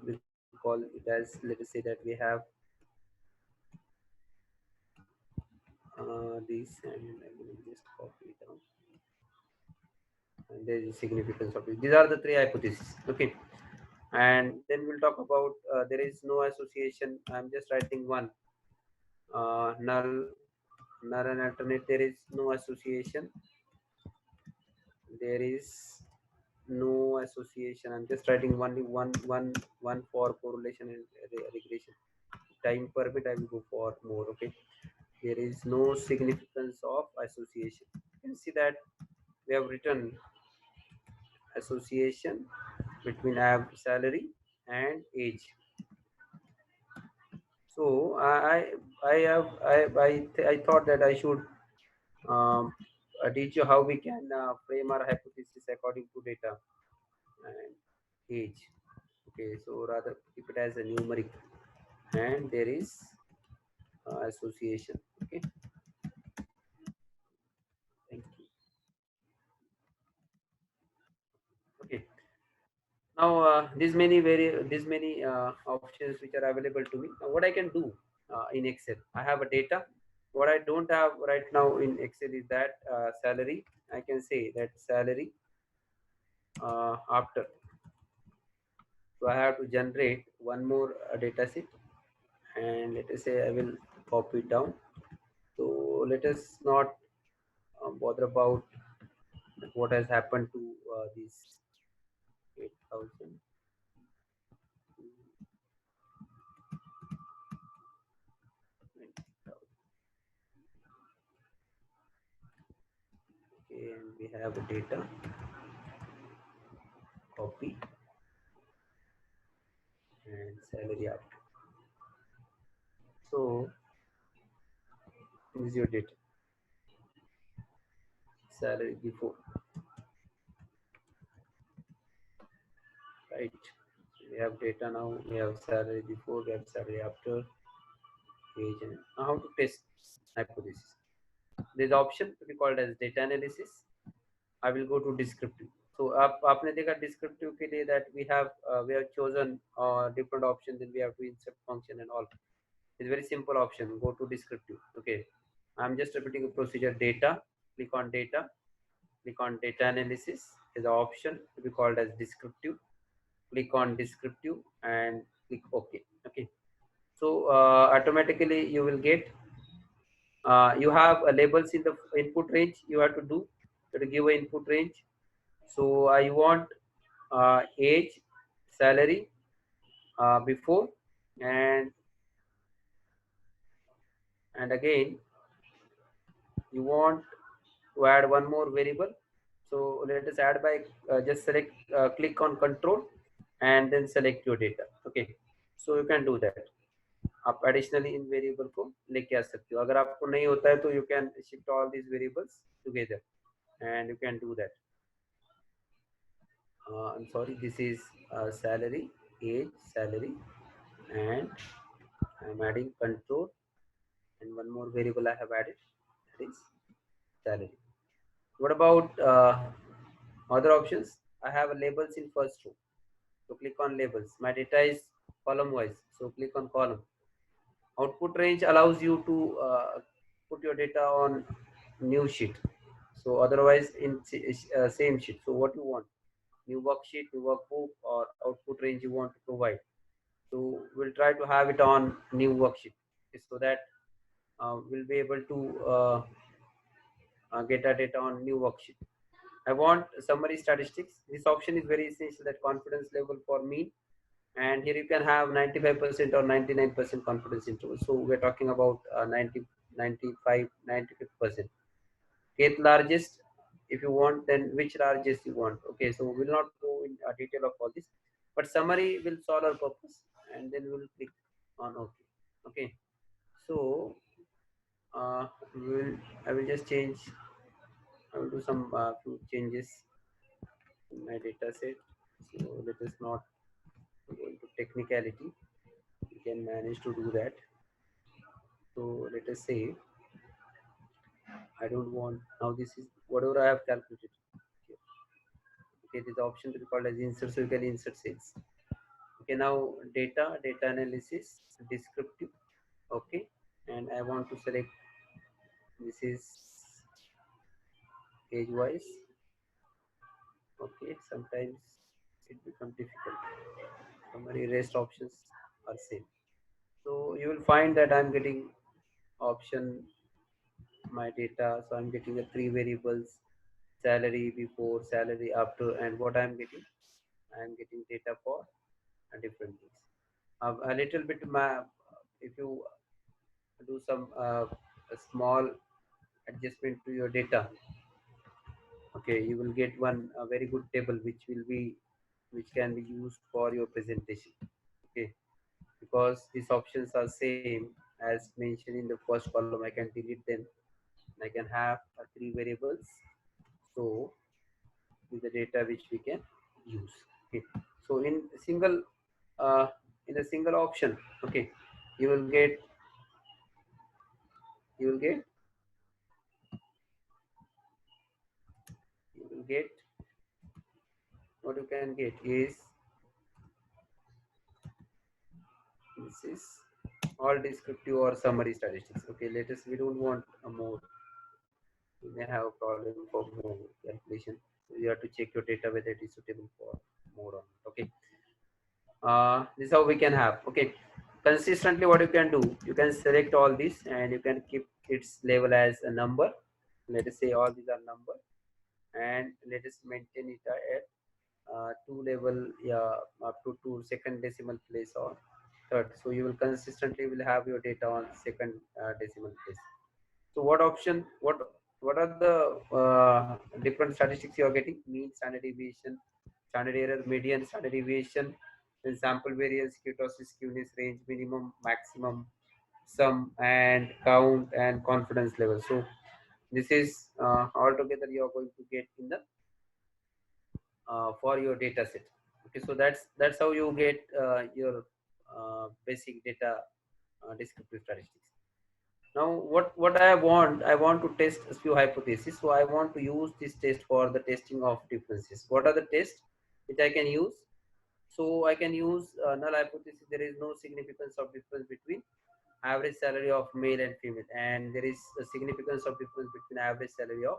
call it as, let us say that we have this, and I will just copy it down, and there is significance of it. These are the three hypotheses. Okay, and then we'll talk about there is no association. I'm just writing one null and alternate. There is no association. There is no association. I'm just writing only one for correlation and regression. Time permit, I will go for more. Okay, there is no significance of association. You can see that we have written association between salary and age. So I thought that I should um, teach you how we can frame our hypothesis according to data and age. Okay, so rather keep it as a numeric, and there is association. Okay, thank you. Okay, now these many options which are available to me. Now, what I can do in Excel, I have a data. What I don't have right now in Excel is that salary. I can say that salary after. So I have to generate one more data set, and let us say I will copy it down. So let us not bother about what has happened to these 8,000. Okay, and we have a data copy and salary after. So this is your data, salary before, right? We have data now, we have salary before, we have salary after, age, and now how to test hypothesis. There's option to be called as data analysis. I will go to descriptive. So आपने देखा descriptive के लिए that we have chosen different options and we have to insert function and all. It's very simple option. Go to descriptive. Okay, I'm just repeating a procedure. Data. Click on data. Click on data analysis. Is the option to be called as descriptive. Click on descriptive and click OK. Okay. So automatically you will get. You have labels in the input range. You have to do to give an input range. So I want age, salary before, and again you want to add one more variable. So let us add by just select click on control and then select your data. Okay, so you can do that. आप additionally in variable को लेके आ सकते हो. अगर आपको नहीं होता है तो you can shift all these variables together and you can do that. I'm sorry, this is salary, age, salary, and I'm adding control and one more variable I have added, that is salary. What about other options? I have labels in first row. So click on labels. My data is column wise. So click on column. Output range allows you to put your data on new sheet. So otherwise in same sheet. So what you want? New worksheet, new workbook, or output range you want to provide. So we'll try to have it on new worksheet so that we'll be able to get our data on new worksheet. I want summary statistics. This option is very essential, that confidence level for mean. And here you can have 95% or 99% confidence interval. So we're talking about 90, 95, 95%. Get largest if you want, then which largest you want. Okay, so we'll not go in detail of all this, but summary will solve our purpose, and then we'll click on OK. Okay, so I will just change. I will do some few changes in my data set. So let us not go into technicality. We can manage to do that. So let us say I don't want, now this is whatever I have calculated. Okay, this option to be called as insert, so you can insert cells. Okay, now data analysis, descriptive. Okay, and I want to select, this is age wise. Okay, sometimes it becomes difficult. Summary rest options are same. So you will find that I'm getting option my data. So I'm getting the 3 variables: salary before, salary after, and what I'm getting data for different things. A little bit if you do some a small adjustment to your data, okay, you will get a very good table which can be used for your presentation. Okay, because these options are same as mentioned in the first column. I can delete them. I can have 3 variables. So is the data which we can use. Okay, so in a single option, okay, you will get what you can get is, this is all descriptive or summary statistics. Okay, we don't want a more. We may have a problem for more calculation. You have to check your data whether it is suitable for mode or not. Okay. This is how we can have. Okay. Consistently, what you can do, you can select all this and you can keep its label as a number. Let us say all these are number, and let us maintain it at two level, yeah, up to two second decimal place or third. So you will consistently will have your data on second decimal place. So what option, what are the different statistics you are getting? Mean, standard deviation, standard error, median, standard deviation, then sample variance, kurtosis, skewness, range, minimum, maximum, sum, and count, and confidence level. So this is altogether you are going to get in the for your data set. Okay, so that's how you get your basic data descriptive statistics. Now what I want to test a few hypotheses. So I want to use this test for the testing of differences. What are the tests which I can use? So I can use null hypothesis. There is no significance of difference between average salary of male and female, and there is a significance of difference between average salary of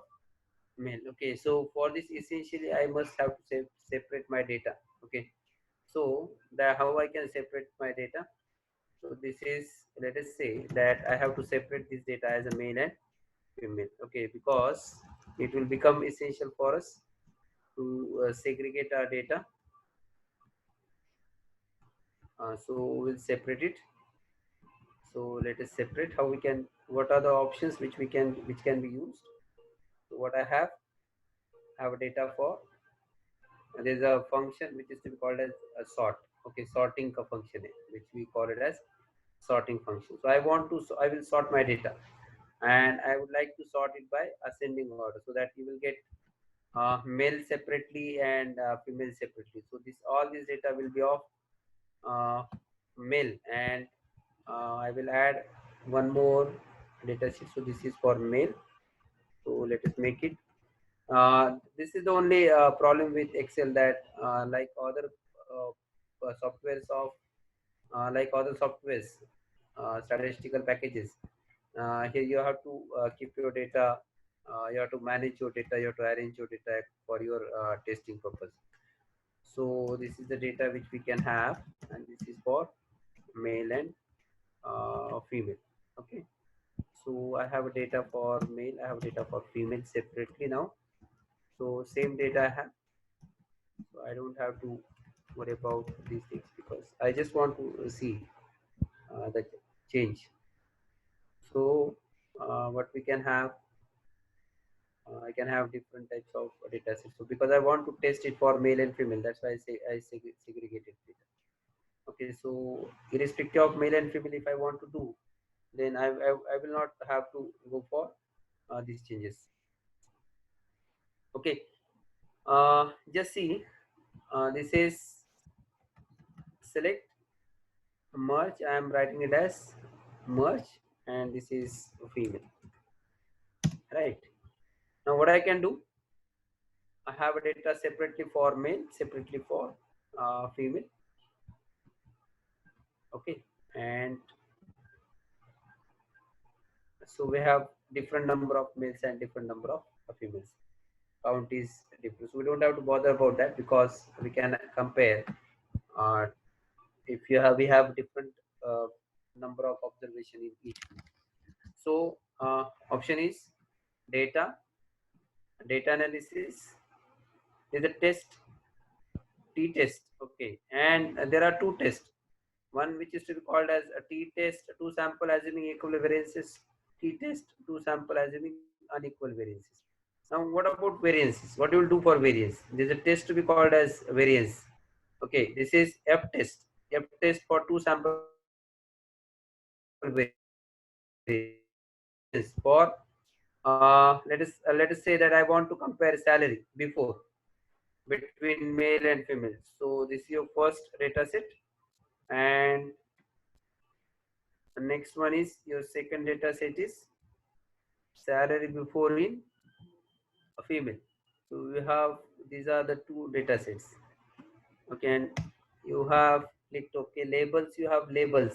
male. Okay, so for this essentially I must have to separate my data. Okay, so how I can separate my data? So this is, let us say that I have to separate this data as a male and female. Okay, because it will become essential for us to segregate our data. So we'll separate it. So let us separate how we can, what are the options which can be used. So what I have a data for, there's a function which is to be called as a sort. Okay, sorting function, which we call it as sorting function. So I will sort my data, and I would like to sort it by ascending order, so that you will get male separately and female separately. So all this data will be of male, and I will add one more data sheet. So this is for male. So let us make it. This is the only problem with Excel, that like other softwares of like other softwares, statistical packages, here you have to keep your data, you have to manage your data, you have to arrange your data for your testing purpose. So this is the data which we can have, and this is for male and female. Okay, so I have a data for male, I have data for female separately now. So same data I have, so I don't have to worry about these things, because I just want to see the change. So what we can have, I can have different types of data sets. So because I want to test it for male and female, that's why I segregated data. Okay, so irrespective of male and female, if I want to do, then I will not have to go for these changes. Okay, just see, this is select merge. I am writing it as merge, and this is female. Right, now what I can do, I have a data separately for male, separately for female. Okay, and so we have different number of males and different number of females. Count is different, so we don't have to bother about that, because we can compare. If we have different number of observation in each. So option is data analysis. There's a test, t-test. Okay, and there are two tests. One which is to be called as a t-test, two sample assuming equal variances, t-test, two sample assuming unequal variances. Now what about variances? What you will do for variance? There's a test to be called as variance. Okay, this is f-test. F-test for two sample variance. For let us say that I want to compare salary before between male and female. So this is your first data set, and the next one is your second data set is salary before in a female. So we have, these are the two data sets. Okay, and you have clicked okay. Labels, you have labels.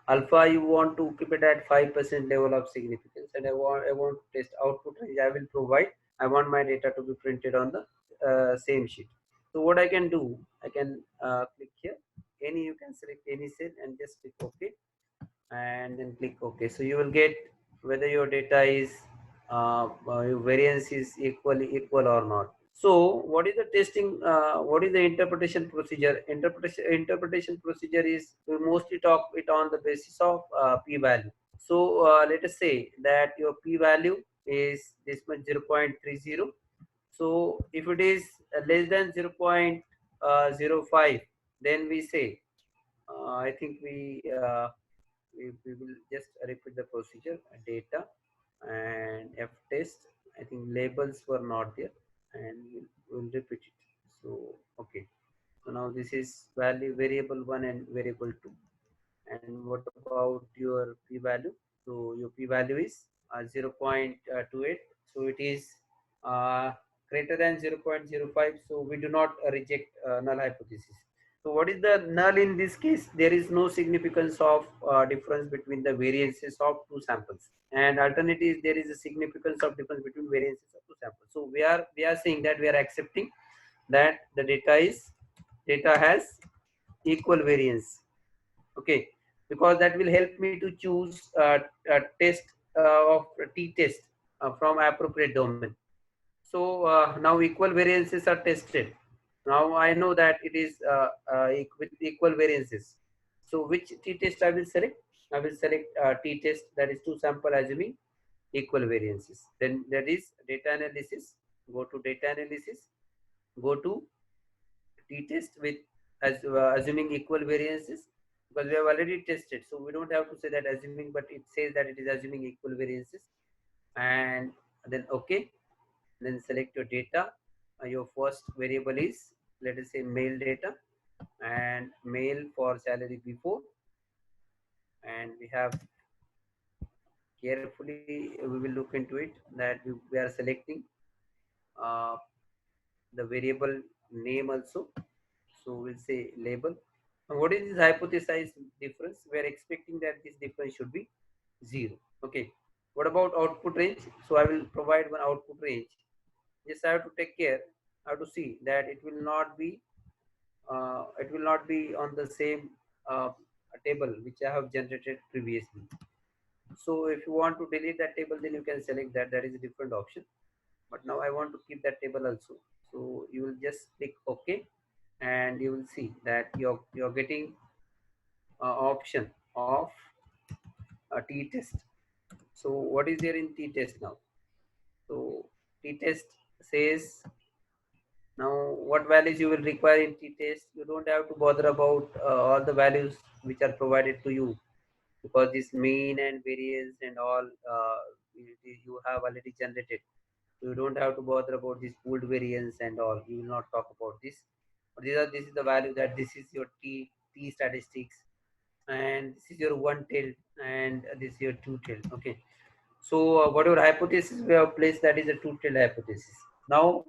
Alpha, you want to keep it at 5% level of significance, and I want to test output range. I will provide. I want my data to be printed on the same sheet. So what I can do, I can click here, you can select any cell and just click OK, and then click OK. So you will get whether your data is your variance is equal or not. So what is the testing, what is the interpretation procedure? Interpretation procedure is, we mostly talk it on the basis of p-value. So let us say that your p-value is this much, 0.30. so if it is less than 0.05, then we say, I think we will just repeat the procedure, data and f test. I think labels were not there, and we'll repeat it. So okay, so now this is value variable 1 and variable 2. And what about your p-value? So your p-value is 0.28, so it is uh, greater than 0.05, so we do not reject null hypothesis. So what is the null in this case? There is no significance of difference between the variances of two samples. And alternative, there is a significance of difference between variances of two samples. So we are saying that we are accepting that the data has equal variance. Okay, because that will help me to choose a test of t-test from appropriate domain. So now equal variances are tested. Now I know that it is with equal variances. So which t-test I will select? I will select t-test, that is two sample assuming equal variances. Then that is data analysis. Go to data analysis. Go to t-test with assuming equal variances, because we have already tested. So we don't have to say that assuming, but it says that it is assuming equal variances. And then okay. Then select your data. Your first variable is, let us say, male data, and male for salary before. And we have carefully, we will look into it, that we are selecting uh, the variable name also. So we'll say label. And what is this hypothesized difference? We are expecting that this difference should be 0. Okay. What about output range? So I will provide one output range. Just I have to take care. I have to see that it will not be on the same table which I have generated previously. So if you want to delete that table, then you can select that. That is a different option. But now I want to keep that table also. So you will just click OK, and you will see that you're getting option of a t-test. So what is there in t-test now? So t-test says, now what values you will require in t-test. You don't have to bother about all the values which are provided to you, because this mean and variance and all you have already generated. You don't have to bother about this pooled variance and all. You will not talk about this. But this is the value, that this is your t statistics, and this is your one tailed, and this is your two tailed. Okay. So whatever hypothesis we have placed, that is a two tailed hypothesis. Now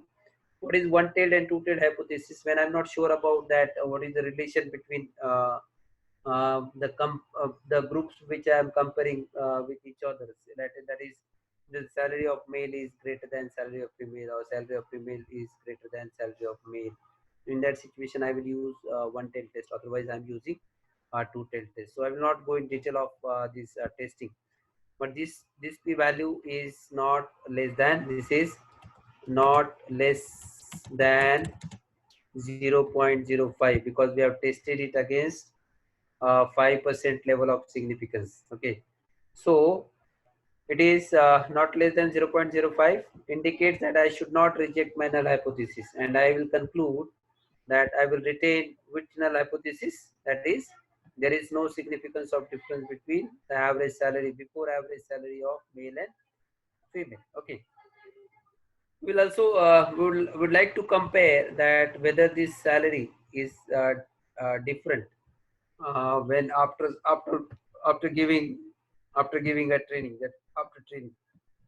what is one tailed and two tailed hypothesis? When I'm not sure about that, what is the relation between the groups which I am comparing with each other? That is, the salary of male is greater than salary of female, or salary of female is greater than salary of male. In that situation, I will use one tailed test. Otherwise, I'm using two tailed test. So I will not go in detail of this testing. But this p-value is not less than. This is not less than 0.05, because we have tested it against 5% level of significance. Okay, so it is not less than 0.05, indicates that I should not reject my null hypothesis, and I will conclude that I will retain which null hypothesis, that is, there is no significance of difference between the average salary before average salary of male and female. Okay. We'll also would like to compare that whether this salary is different when after giving a training, that after training.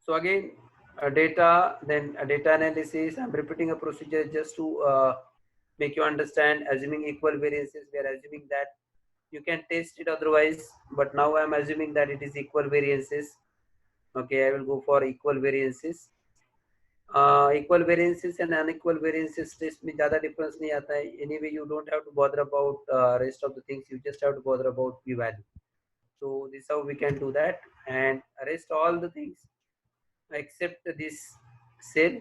So again, data, then data analysis. I'm repeating a procedure just to make you understand. Assuming equal variances, we are assuming that you can test it otherwise, but now I'm assuming that it is equal variances. Okay, I will go for equal variances. Equal variances and unequal variances test में ज़्यादा difference नहीं आता है. Anyway, you don't have to bother about rest of the things. You just have to bother about p value. So this is how we can do that, and rest all the things except this cell.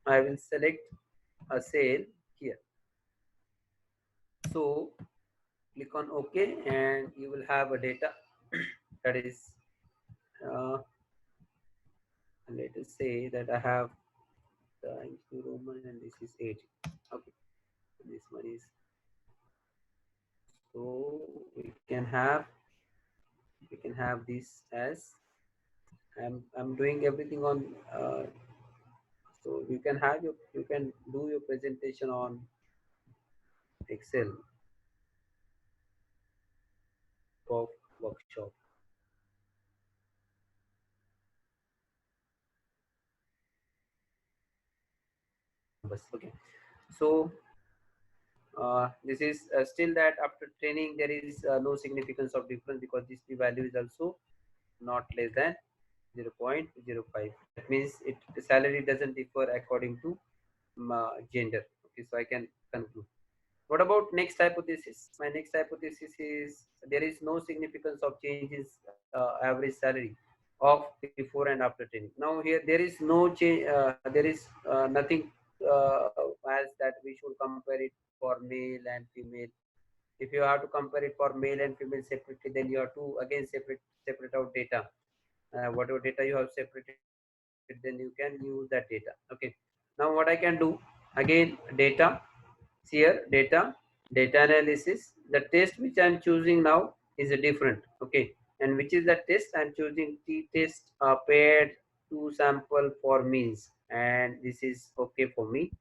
I will select a cell here. So click on OK, and you will have a data that is. Let us say that I have times 2 Roman and this is 8. Okay, this one is, so we can have this as I'm doing everything on so you can have you can do your presentation on Excel for workshop. Okay, so this is still that after training there is no significance of difference because this p value is also not less than 0.05. That means the salary doesn't differ according to gender. Okay, so I can conclude. What about next hypothesis? My next hypothesis is there is no significance of changes average salary of before and after training. Now here there is no change. There is nothing as that we should compare it for male and female. If you have to compare it for male and female separately, then you have to again separate out data. Whatever data you have separated, then you can use that data. Okay. Now what I can do again, data here, data analysis. The test which I am choosing now is a different. Okay, and which is the test I'm choosing? T-test paired to sample for means, and this is okay for me.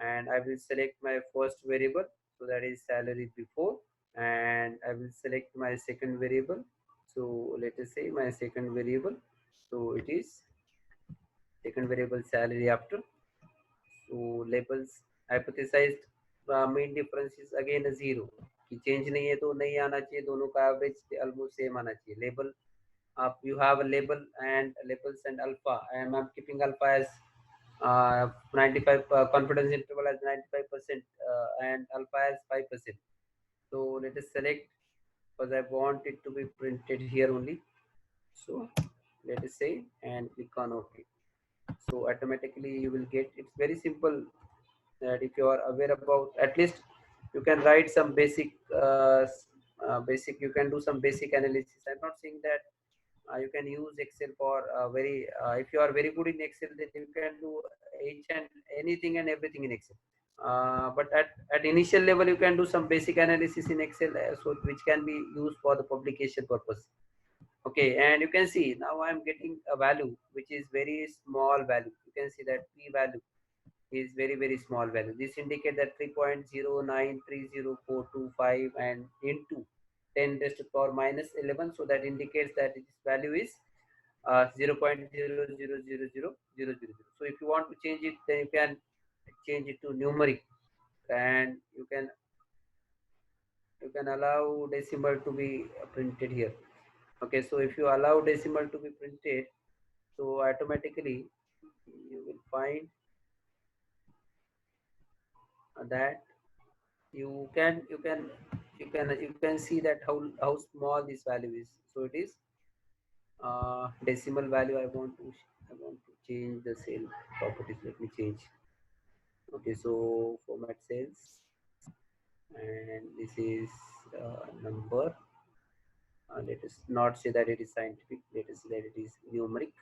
And I will select my first variable, so that is salary before, and I will select my second variable. So let us say my second variable, so it is second variable salary after. So labels hypothesized main difference is again a zero कि change नहीं है तो नहीं आना चाहिए, दोनों का average almost same आना चाहिए. Label up you have a label and labels and alpha. I'm keeping alpha as 95 confidence interval as 95% and alpha as 5%. So let us select because I want it to be printed here only. So let us say and click on OK. So automatically you will get, it's very simple that if you are aware about, at least you can write some basic you can do some basic analysis. I'm not saying that you can use Excel for very if you are very good in Excel, then you can do each and anything and everything in Excel. But at initial level you can do some basic analysis in Excel, so which can be used for the publication purpose. Okay, and you can see now I'm getting a value which is very small value. You can see that p value is very small value. This indicates that 3.0930425 and into 10 raised to the power minus 11. So that indicates that this value is 0.0000000. So if you want to change it, then you can change it to numeric, and you can allow decimal to be printed here. Okay, so if you allow decimal to be printed, so automatically you will find that you can see that how small this value is. So it is decimal value. I want to change the cell properties. Let me change. Okay, so format cells, and this is number. Let us not say that it is scientific. Let us say that it is numeric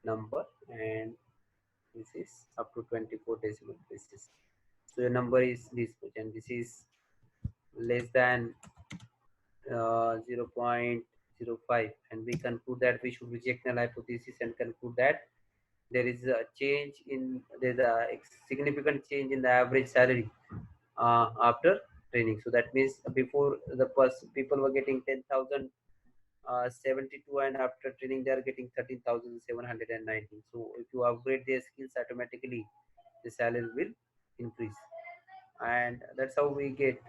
number, and this is up to 24 decimal places. So your number is this much, and this is less than 0.05, and we conclude that we should reject null hypothesis and conclude that there is a change in significant change in the average salary after training. So that means before the people were getting 10,072, and after training they are getting 13,719. So if you upgrade their skills, automatically the salary will increase, and that's how we get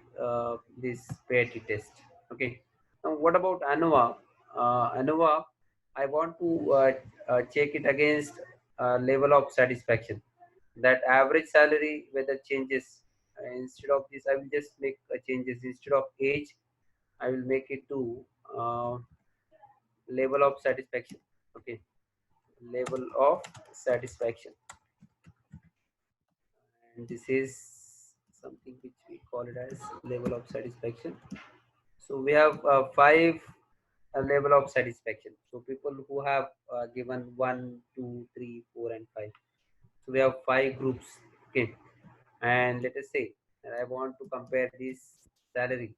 this PAT test. Okay. Now what about ANOVA? ANOVA, I want to check it against level of satisfaction. That average salary whether changes. Instead of this, I will just make changes. Instead of age, I will make it to level of satisfaction. Okay, level of satisfaction, and this is something which we call it as level of satisfaction. So we have five level of satisfaction. So people who have given 1, 2, 3, 4, and 5. So we have 5 groups. Okay, and let us say that I want to compare this salary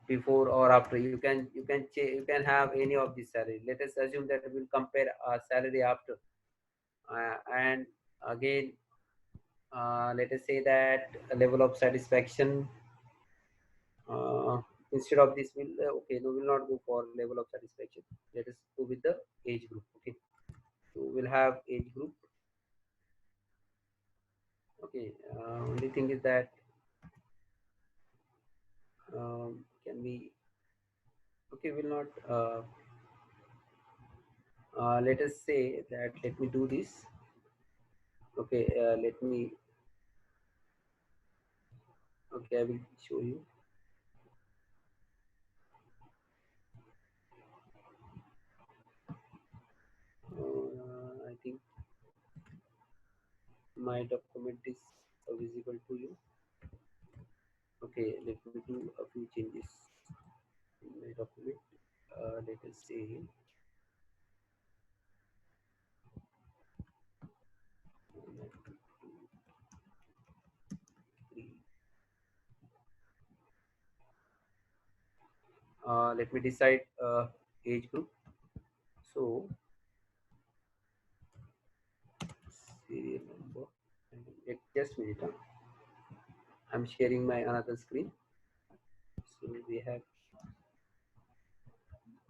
before or after. You can have any of this salary. Let us assume that we'll compare salary after, and again let us say that a level of satisfaction. Instead of this, we'll okay, no, we'll not go for level of satisfaction. Let us go with the age group. Okay, so we'll have age group. Okay, only thing is that can we? Okay, we'll not. Let us say that. Let me do this. Okay, let me. Okay, I will show you. I think my document is visible to you. Okay, let me do a few changes in my document. Let us say let me decide age group. So serial number. Just a minute. I'm sharing my another screen. So we have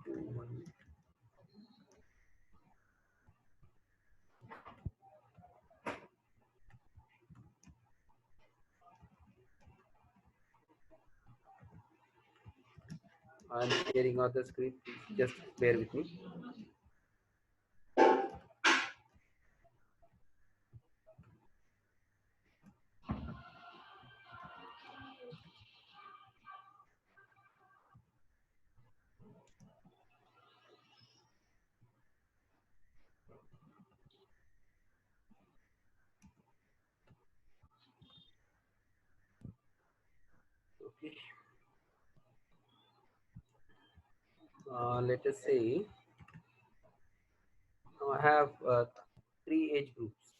2, 1. I'm sharing other screen. Just bear with me. Okay. Let us say I have 3 age groups.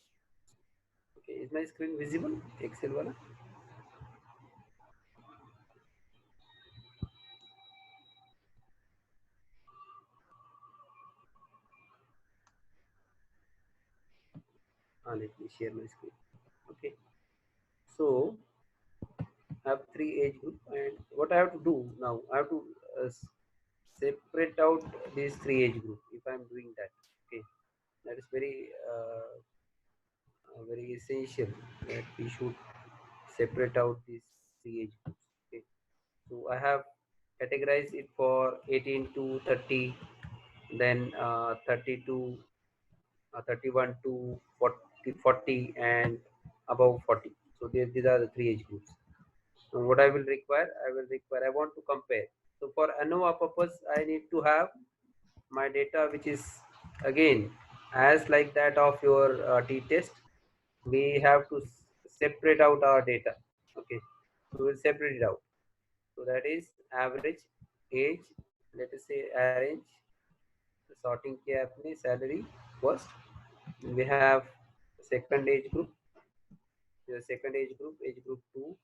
Okay, is my screen visible? Excel wala? Let me share my screen. Okay, so I have 3 age group, and what I have to do now, I have to separate out these 3 age group. If I am doing that, okay, that is very essential that we should separate out these 3 age groups. Okay, so I have categorized it for 18 to 30, then 30 to 31 to 40, and above 40. So these are the 3 age groups. So what I will require, I want to compare. So for ANOVA purpose, I need to have my data, which is again as like that of your t-test. We have to separate out our data. Okay, we will separate it out. So that is average, age. Let us say arrange. Sorting किया अपने salary first. We have second age group. The second age group 2,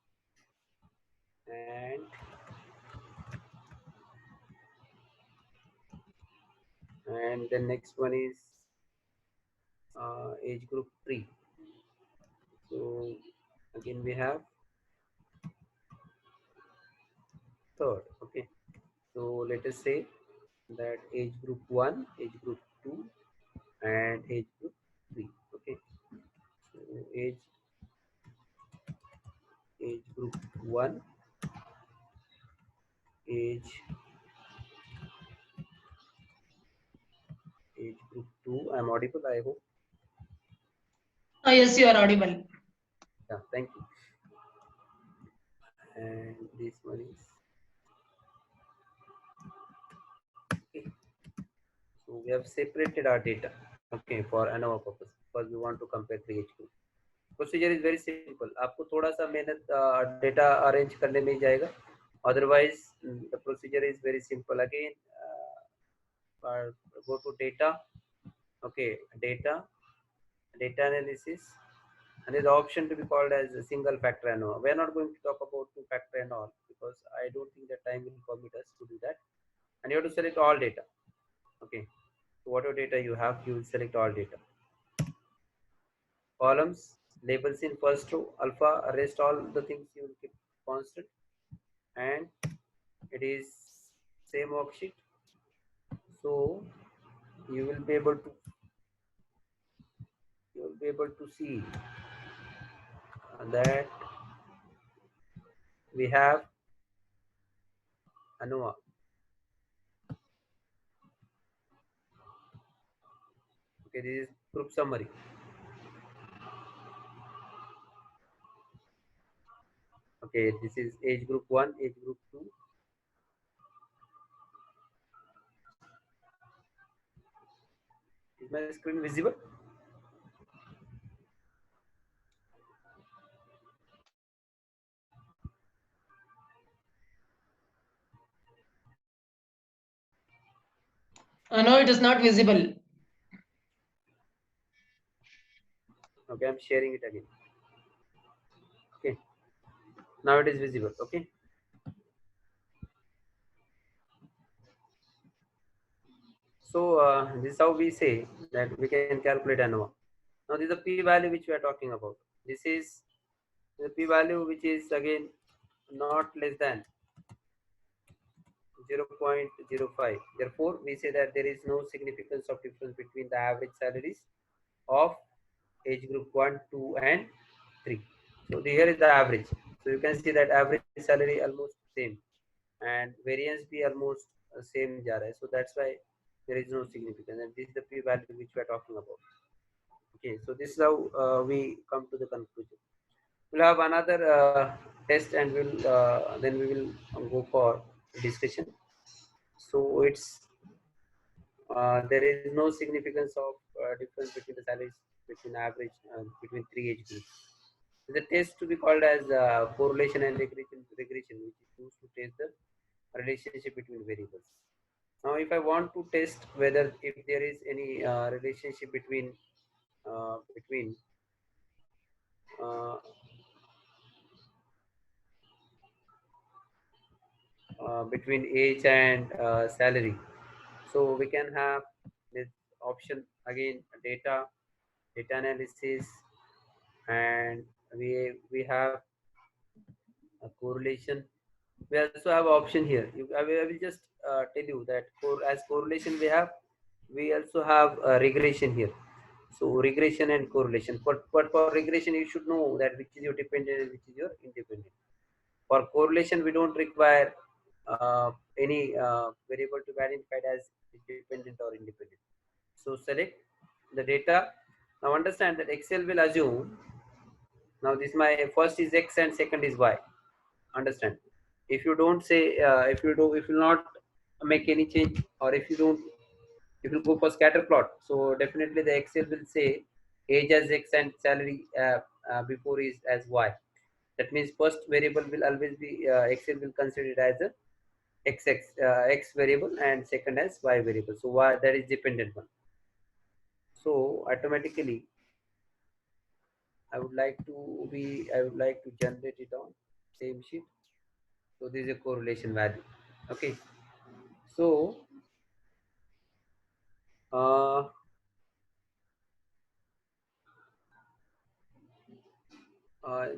and the next one is age group 3. So again we have third. Okay, so let us say that age group 1, age group 2, and age group 3. Okay, so age group 1, age to 2. I'm audible, I hope. Yes, you are audible. Yeah, thank you. And this one is okay. So we have separated our data, okay, for ANOVA purpose because we want to compare 3 age group. Procedure is very simple. आपको थोड़ा सा मेहनत data arrange करने में ही जाएगा. Otherwise, the procedure is very simple. Again, go to data. Okay, data analysis, and there's the option to be called as a single factor ANOVA. We are not going to talk about two factor and all because I don't think the time will permit us to do that. And you have to select all data. Okay, so whatever data you have, you will select all data. Columns, labels in first row, alpha, rest all the things you will keep constant, and it is same worksheet. So you will be able to see that we have ANOVA. Okay, this is group summary. Okay, this is age group 1, age group 2. Is my screen visible? No, it is not visible. Okay, I'm sharing it again. Okay, now it is visible. Okay, so this is how we say that we can calculate ANOVA. Now this is the p-value which we are talking about. This is the p-value which is again not less than 0.05. Therefore, we say that there is no significance of difference between the average salaries of age group 1, 2, and 3. So here is the average. So you can see that average salary almost same, and variance be almost same jar. So that's why there is no significance, and this is the p-value which we are talking about. Okay, so this is how we come to the conclusion. We'll have another test, and we'll then we will go for discussion. So it's there is no significance of difference between the salaries between average between 3 age groups. The test to be called as correlation and regression, which is used to test the relationship between variables. Now, if I want to test whether if there is any relationship between uh, between age and salary, so we can have this option again: data analysis, and we have a correlation. We also have option here. I will just tell you that as correlation we also have regression here. So regression and correlation. But for regression, you should know that which is your dependent and which is your independent. For correlation, we don't require any variable to be identified as dependent or independent. So select the data. Now understand that Excel will assume. Now this my first is X and second is Y. Understand? If you don't say if you not make any change, or if you go for scatter plot, so definitely the Excel will say age as X and salary before is as Y. That means first variable will always be Excel will consider it as a X variable, and second as Y variable. So Y, that is dependent one. So automatically I would like to generate it on same sheet. So this is a correlation value. Okay. So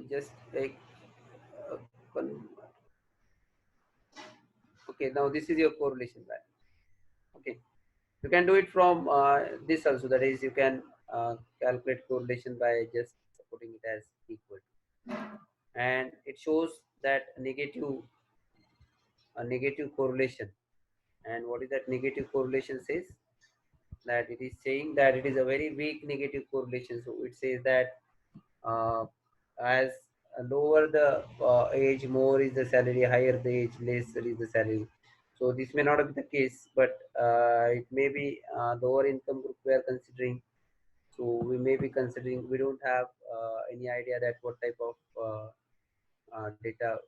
just like okay, now this is your correlation value. Okay, you can do it from this also, that is you can calculate correlation by just putting it as equal to, and it shows that a negative correlation. And what is that negative correlation says? that it is saying that it is a very weak negative correlation. So it says that as lower the age, more is the salary, higher the age, lesser is the salary. So this may not be the case, but it may be lower income group we are considering. So we may be considering, we don't have any idea that what type of data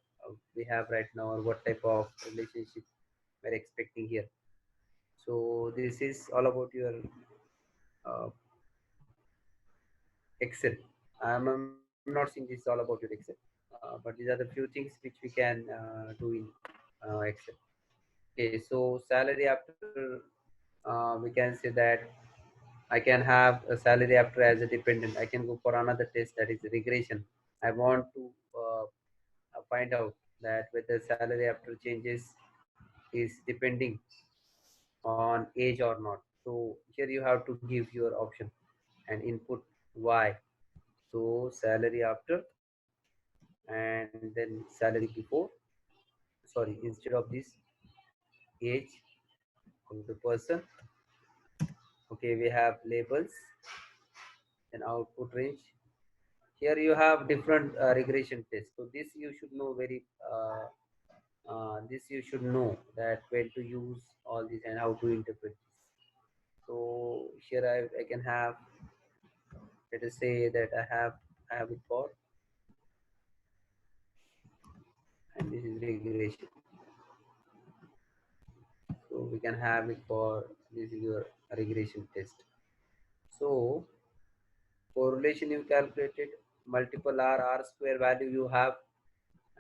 we have right now, or what type of relationship we're expecting here. So this is all about your uh, Excel. I'm not saying this is all about your Excel, but these are the few things which we can do in Excel. Okay, so salary after, we can say that I can have a salary after as a dependent. I can go for another test, that is regression. I want to find out that whether salary after changes is depending on age or not. So here you have to give your option and input Y. So salary after, and then salary before. Sorry, instead of this, age of the person. Okay, we have labels and output range. Here you have different regression tests. So this you should know very. This you should know that when to use all these and how to interpret this. So here I can have, let us say that I have it for, and this is regression. So we can have it for, this is your regression test. So correlation you calculated, multiple R square value you have,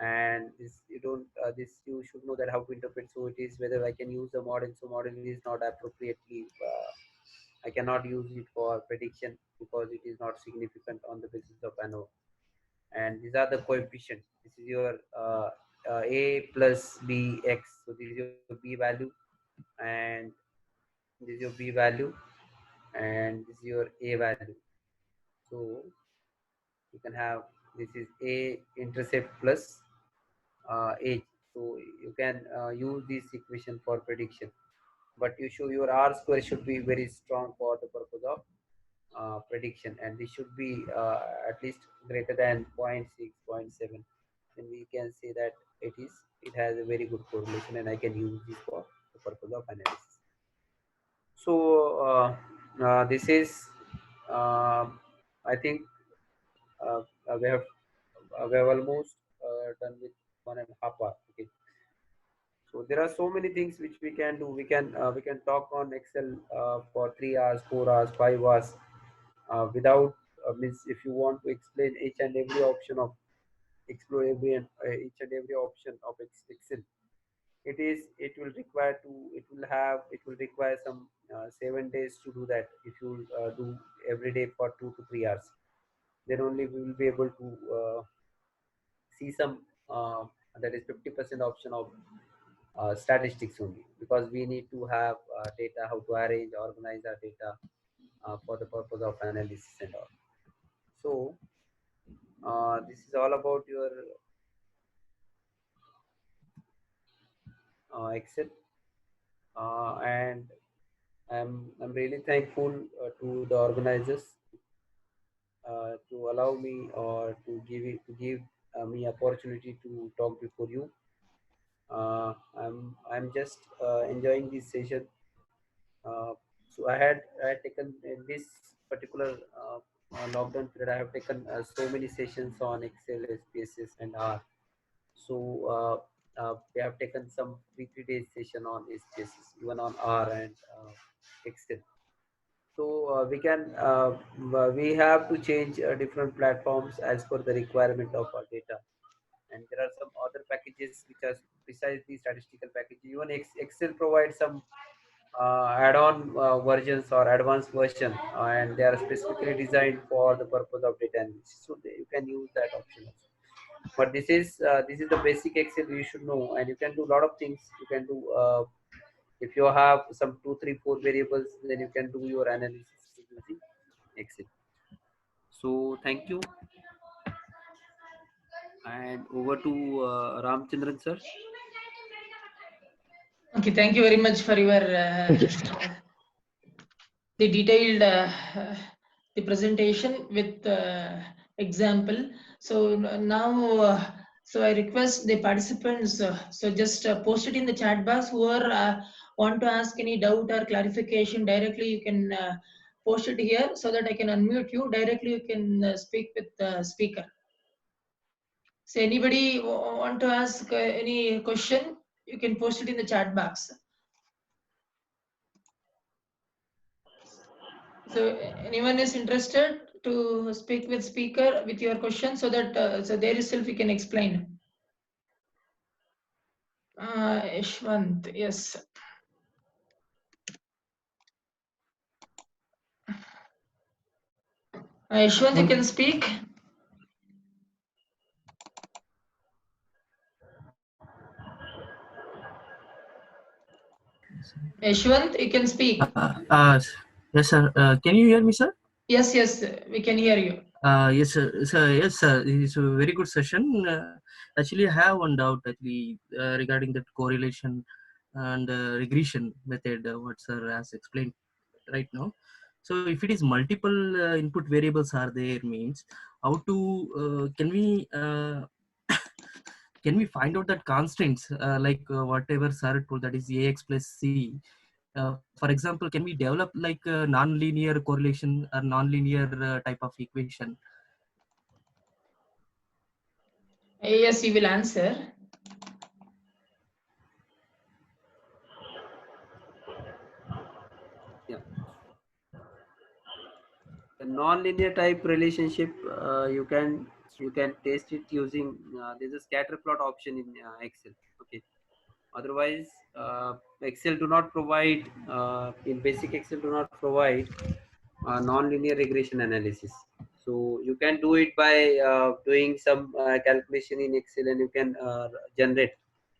and this you don't, this you should know that how to interpret. So it is whether I can use the model. So model is not appropriately, I cannot use it for prediction because it is not significant on the basis of ANOVA. And these are the coefficient. This is your A plus BX. So this is your B value, and this is your B value, and this is your A value. So you can have, this is A intercept plus age. So you can use this equation for prediction, but you show your R square should be very strong for the purpose of prediction, and this should be at least greater than 0.6, 0.7. Then we can say that it has a very good correlation, and I can use this for the purpose of analysis. So this is, I think uh, we have almost done with 1.5 hour. Okay. So there are so many things which we can do. We can talk on Excel for 3 hours, 4 hours, 5 hours, without means if you want to explain each and every option of, explore every and each and every option of Excel, it will require to, it will require some 7 days to do that. If you do every day for 2 to 3 hours, then only we will be able to see some, that is 50% option of statistics only, because we need to have data, how to arrange, organize our data for the purpose of analysis and all. So this is all about your Excel, and I'm really thankful to the organizers to allow me, or to give me opportunity to talk before you. I'm just enjoying this session. So I had taken in this particular lockdown period, I have taken so many sessions on Excel, SPSS, and R. So we have taken some 3 days session on SPSS, even on R and Excel. So we have to change different platforms as per the requirement of our data. And there are some other packages which are precisely statistical packages. Even Excel provides some add-on versions or advanced version, and they are specifically designed for the purpose of data analysis. So you can use that option also. But this is the basic Excel you should know, and you can do a lot of things. You can do, if you have some 2, 3, 4 variables, then you can do your analysis using Excel. So thank you, and over to Ramchandran sir. Okay, thank you very much for your the detailed the presentation with example. So now, so I request the participants, so just post it in the chat box. Whoever want to ask any doubt or clarification directly, you can post it here so that I can unmute you. Directly you can speak with the speaker. So anybody want to ask any question, you can post it in the chat box. So anyone is interested to speak with speaker with your question, so that so there itself we can explain. Ishwant, yes. Ishwant, you can speak. Ishwant, you can speak. Yes, sir. Can you hear me, sir? Yes, yes, we can hear you. Yes, sir. Yes, sir. It's a very good session. Actually, I have one doubt actually regarding that correlation and regression method, what sir has explained right now. So, if it is multiple input variables are there, means how to can we find out that constraints like whatever sir told, that is ax plus c. For example, can we develop like a non-linear correlation or non-linear type of equation? Yes, you will answer. Yeah. The non-linear type relationship, you can test it using there's a scatter plot option in Excel. Okay. Otherwise, Excel do not provide in basic Excel do not provide non-linear regression analysis. So you can do it by doing some calculation in Excel, and you can generate.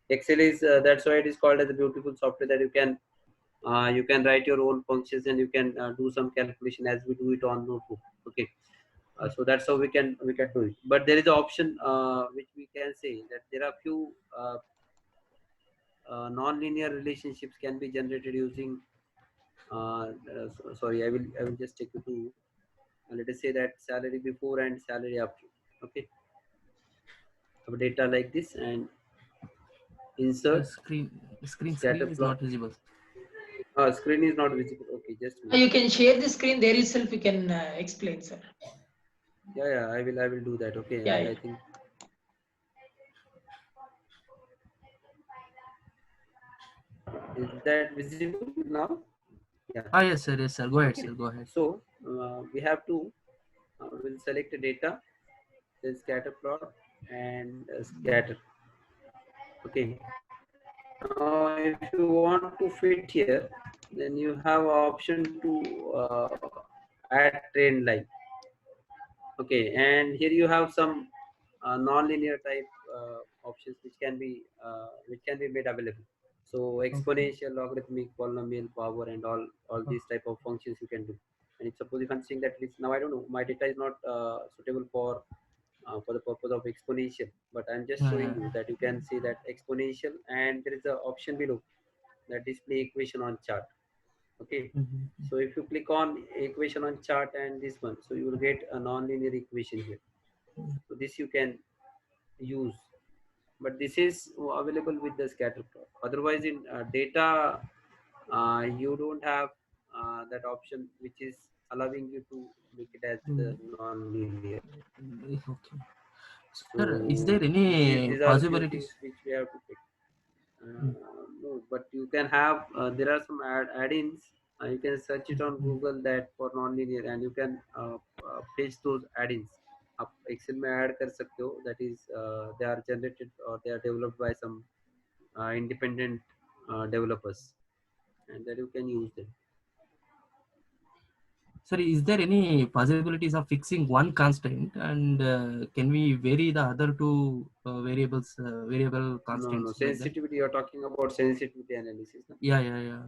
Excel is that's why it is called as a beautiful software, that you can write your own functions, and you can do some calculation as we do it on notebook. Okay. So that's how we can do it. But there is an option which we can say that there are few non-linear relationships can be generated using sorry, I will just take you to let us say that salary before and salary after. Okay, have data like this and insert scatter Screen is plot. not visible. Screen is not visible. Okay, just a minute. You can share the screen there itself. We can explain, sir. Yeah, I will do that. Okay, Yeah, I think. Is that visible now? Yeah. Yes, sir. Yes, sir. Go ahead, Okay. sir. Go ahead. So we have to we'll select the data, then scatter plot and scatter. Okay. Now, if you want to fit here, then you have option to add trend line. Okay, and here you have some non-linear type options which can be made available. So exponential, logarithmic, polynomial, power, and all these type of functions you can do. And if suppose if I'm saying that it's, now I don't know, my data is not suitable for the purpose of exponential, but I'm just showing you that you can see that exponential, and there is an option below that display equation on chart. Okay, so if you click on equation on chart and this one, so you will get a non-linear equation here. So this you can use, but this is available with the scatter plot. Otherwise, in data, you don't have that option, which is allowing you to make it as the non-linear. Okay. So Sir, is there any these are a few things possibilities? which we have to pick. No, but you can have there are some add-ins. You can search it on Google that for non-linear, and you can paste those add-ins. आप Excel में add कर सकते हो. That is, they are generated or they are developed by some independent developers, and that you can use them. Sir, is there any possibilities of fixing one constraint, and can we vary the other two variables, variable constraints? No, sensitivity. You're talking about sensitivity analysis. No? Yeah.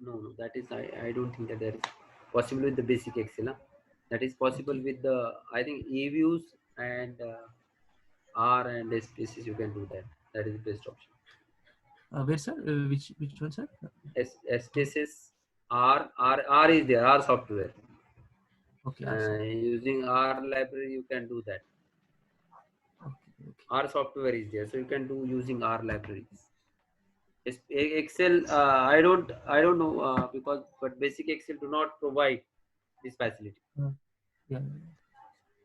No, that is I don't think that there is possible with the basic Excel. Huh? That is possible with the, I think, eViews and R and SPSS. You can do that. That is the best option. Where, sir? Which one, sir? SPSS R is there, R software. Okay. Awesome. Using R library, you can do that. Okay. R software is there, so you can do using R libraries. Excel, I don't know because but basic Excel do not provide this facility. Yeah.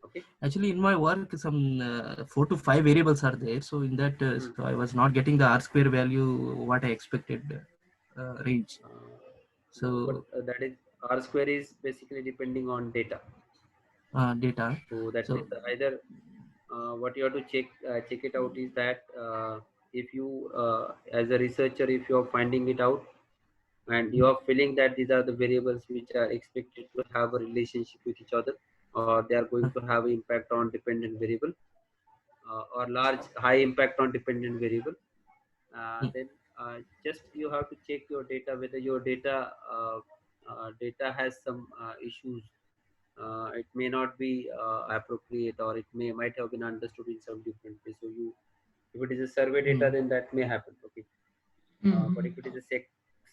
Okay. Actually, in my work, some 4 to 5 variables are there. So in that, so I was not getting the R square value what I expected range. So but that is R square is basically depending on data. data. So that So means either what you have to check it out is that if you as a researcher, if you are finding it out and you are feeling that these are the variables which are expected to have a relationship with each other, or they are going to have impact on dependent variable, or large high impact on dependent variable, then just you have to check your data whether your data has some issues. It may not be appropriate, or it might have been understood in some different way. So you, if it is a survey data, then that may happen. Okay. But if it is a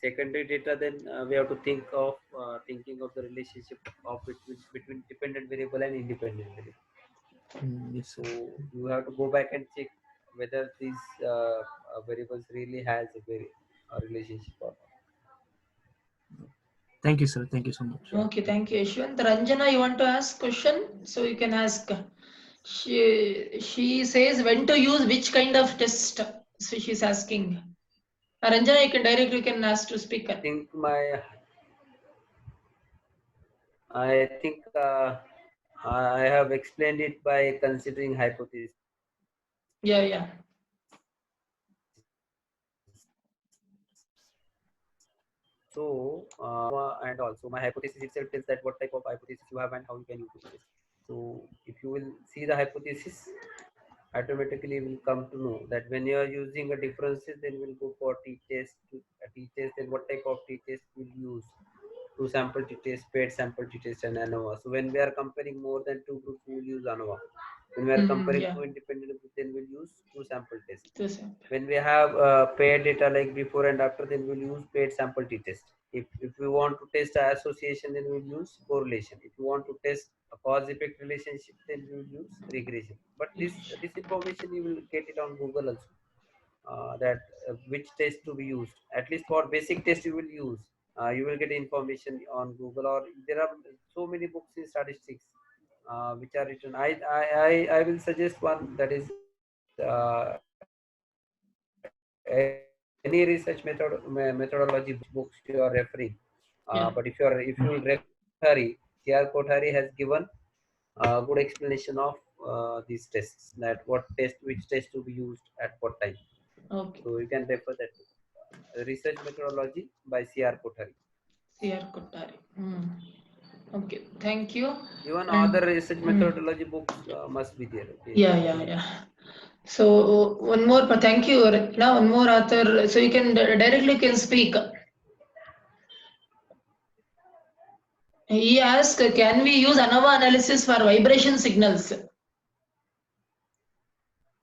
secondary data, then we have to think of thinking of the relationship of between dependent variable and independent variable. yes, sir. So you have to go back and check whether these variables really has a relationship or not. Thank you, sir. Thank you so much. Okay, thank you, Yashwant. Ranjana, you want to ask question? So you can ask. She says when to use which kind of test. So she's asking. Ranjana, you can directly ask to speaker. I think I have explained it by considering hypothesis. Yeah. So and also my hypothesis itself tells that what type of hypothesis you have and how you can use it. So if you will see the hypothesis, automatically will come to know that when you are using a differences, then we'll go for t-test. T-test, then what type of t-test we'll use? Two sample t-test, paired sample t-test, and ANOVA. So when we are comparing more than two groups, we will use ANOVA. When we are comparing two independent groups, then we'll use two sample tests. When we have paired data like before and after, then we'll use paired sample t-test. If we want to test association, then we'll use correlation. If you want to test a cause-effect relationship, then we will use regression. But this information you will get it on Google also. That which test to be used. At least for basic test you will use. You will get information on Google, or there are so many books in statistics which are written. I will suggest one, that is any research methodology books you are referring. But if you will refer Kothari, C.R. Kothari has given a good explanation of these tests, that which test to be used at what time. Okay. So you can refer that to research methodology by C.R. Kothari. C.R. Kothari. Okay, thank you. Even other research methodology books must be there. Okay. Yeah. So one more, thank you. Now one more author. So you can directly speak. He asked, can we use ANOVA analysis for vibration signals?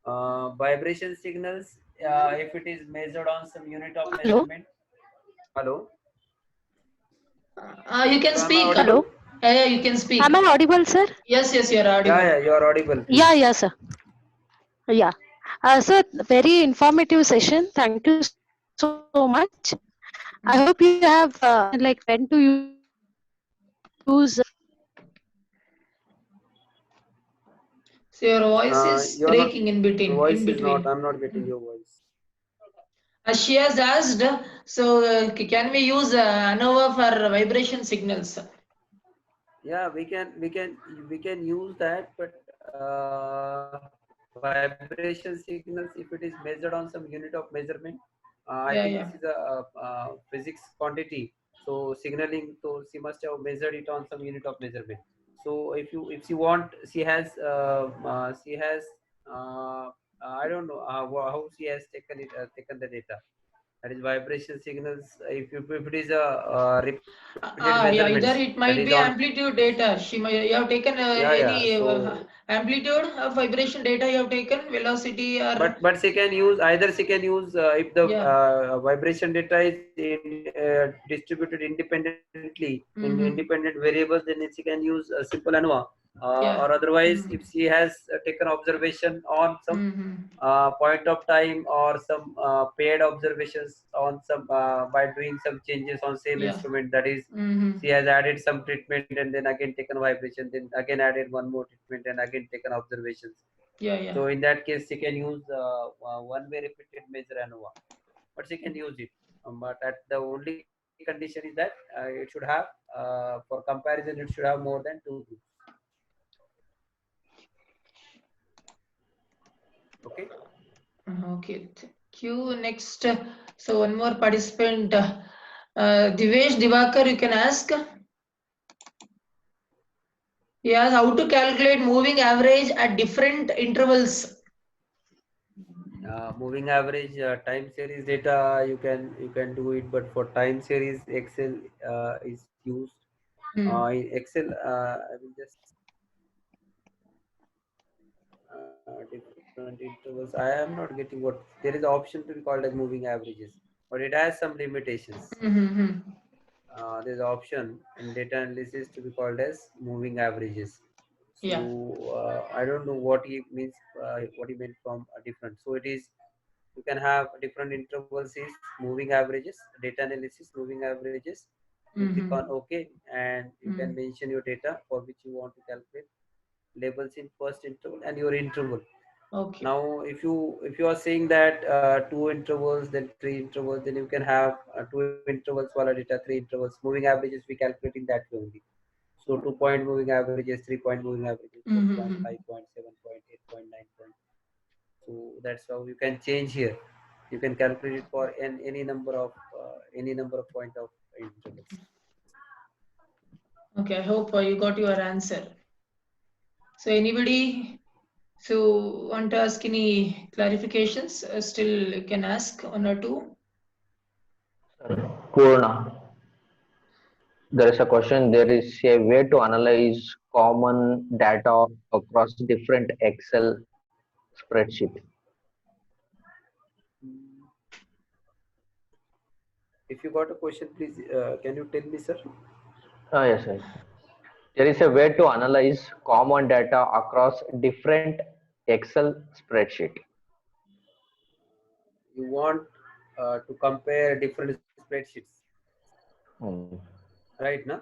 Vibration signals, if it is measured on some unit of measurement. Hello. You can speak. Hello. Yeah, you can speak. Am I audible, sir? Yes, you are audible. Yeah, you are audible. Please. Yeah, sir. Yeah. So very informative session. Thank you so much. I hope you have like when to use. So your voice is breaking in between. Your voice is not. I'm not getting your voice. She has asked, so can we use ANOVA for vibration signals? Yeah, we can use that, but vibration signals, if it is measured on some unit of measurement, I think this is a physics quantity. So signaling, so she must have measured it on some unit of measurement. So if she want, she has I don't know how she has taken the data. That is vibration signals. If it is a repeated Yeah, measurements, either it that might is be on. amplitude data. You have taken Yeah. any So, amplitude of vibration data you have taken, velocity or but she can use either. She can use if the yeah. vibration data is distributed independently in independent variables, then she can use a simple ANOVA. Yeah. Or otherwise, if she has taken observation on some point of time or some paired observations on some by doing some changes on same Yeah. instrument, that is she has added some treatment and then again taken vibration, then again added one more treatment and again taken observations. Yeah. So in that case, she can use one way repeated measure ANOVA, but she can use it. But at the only condition is that it should have, for comparison, it should have more than 2 groups. Okay. Okay. Thank you. Next, so one more participant, Divesh Divakar, you can ask. He asked how to calculate moving average at different intervals. Moving average time series data, you can do it, but for time series Excel is used. In Excel, I will just different intervals. I am not getting what there is an option to be called as moving averages, but it has some limitations. There's an option in data analysis to be called as moving averages. So Yeah. I don't know what he means, what he meant from a different. So it is, you can have different intervals is moving averages, data analysis, moving averages. You click on OK and you can mention your data for which you want to calculate labels in first interval and your interval. Okay. Now, if you are saying that 2 intervals, then 3 intervals, then you can have 2 intervals wala data, 3 intervals. Moving averages we calculate in that way only. So 2-point moving averages, 3-point moving averages, 4-point, 5-point, 7-point, 8-point, 9-point. So that's how you can change here. You can calculate it for any number of point of intervals. Okay, I hope you got your answer. So anybody want to ask any clarifications? Still you can ask one or two. Purna, there is a question. There is a way to analyze common data across different Excel spreadsheet. If you got a question, please can you tell me, sir? Yes. There is a way to analyze common data across different Excel spreadsheet. You want to compare different spreadsheets, right? No?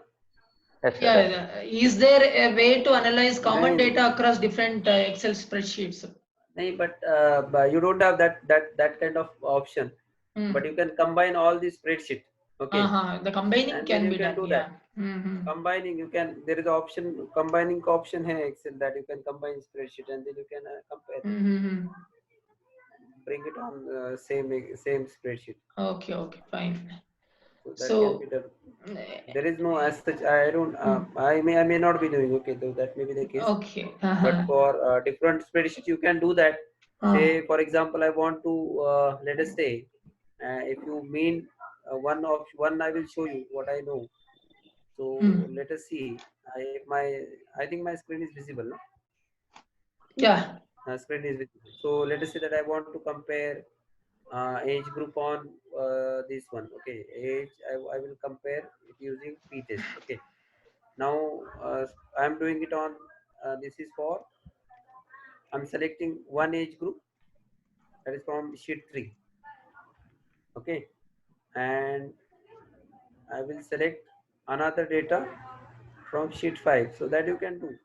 Yes, sir. Yeah. Is there a way to analyze common data across different Excel spreadsheets? No, but you don't have that kind of option. But you can combine all these spreadsheet. Okay. The combining and can then be you can done. do Yeah. that. Combining, you can. There is an option, combining option here Excel, that you can combine spreadsheet and then you can compare. Bring it on same spreadsheet. Okay. Fine. So that can be done. There is no as such. I don't. I may not be doing. Okay, though that may be the case. Okay. But for different spreadsheet, you can do that. Say, for example, I want to let us say, if you mean one, I will show you what I know. So let us see. I think my screen is visible. No? Yeah. Screen is visible. So let us say that I want to compare age group on this one. Okay, age. I will compare it using p-test. Okay. Now I am doing it on. This is for. I'm selecting one age group, that is from sheet 3. Okay, and I will select another data from sheet 5, so that you can do.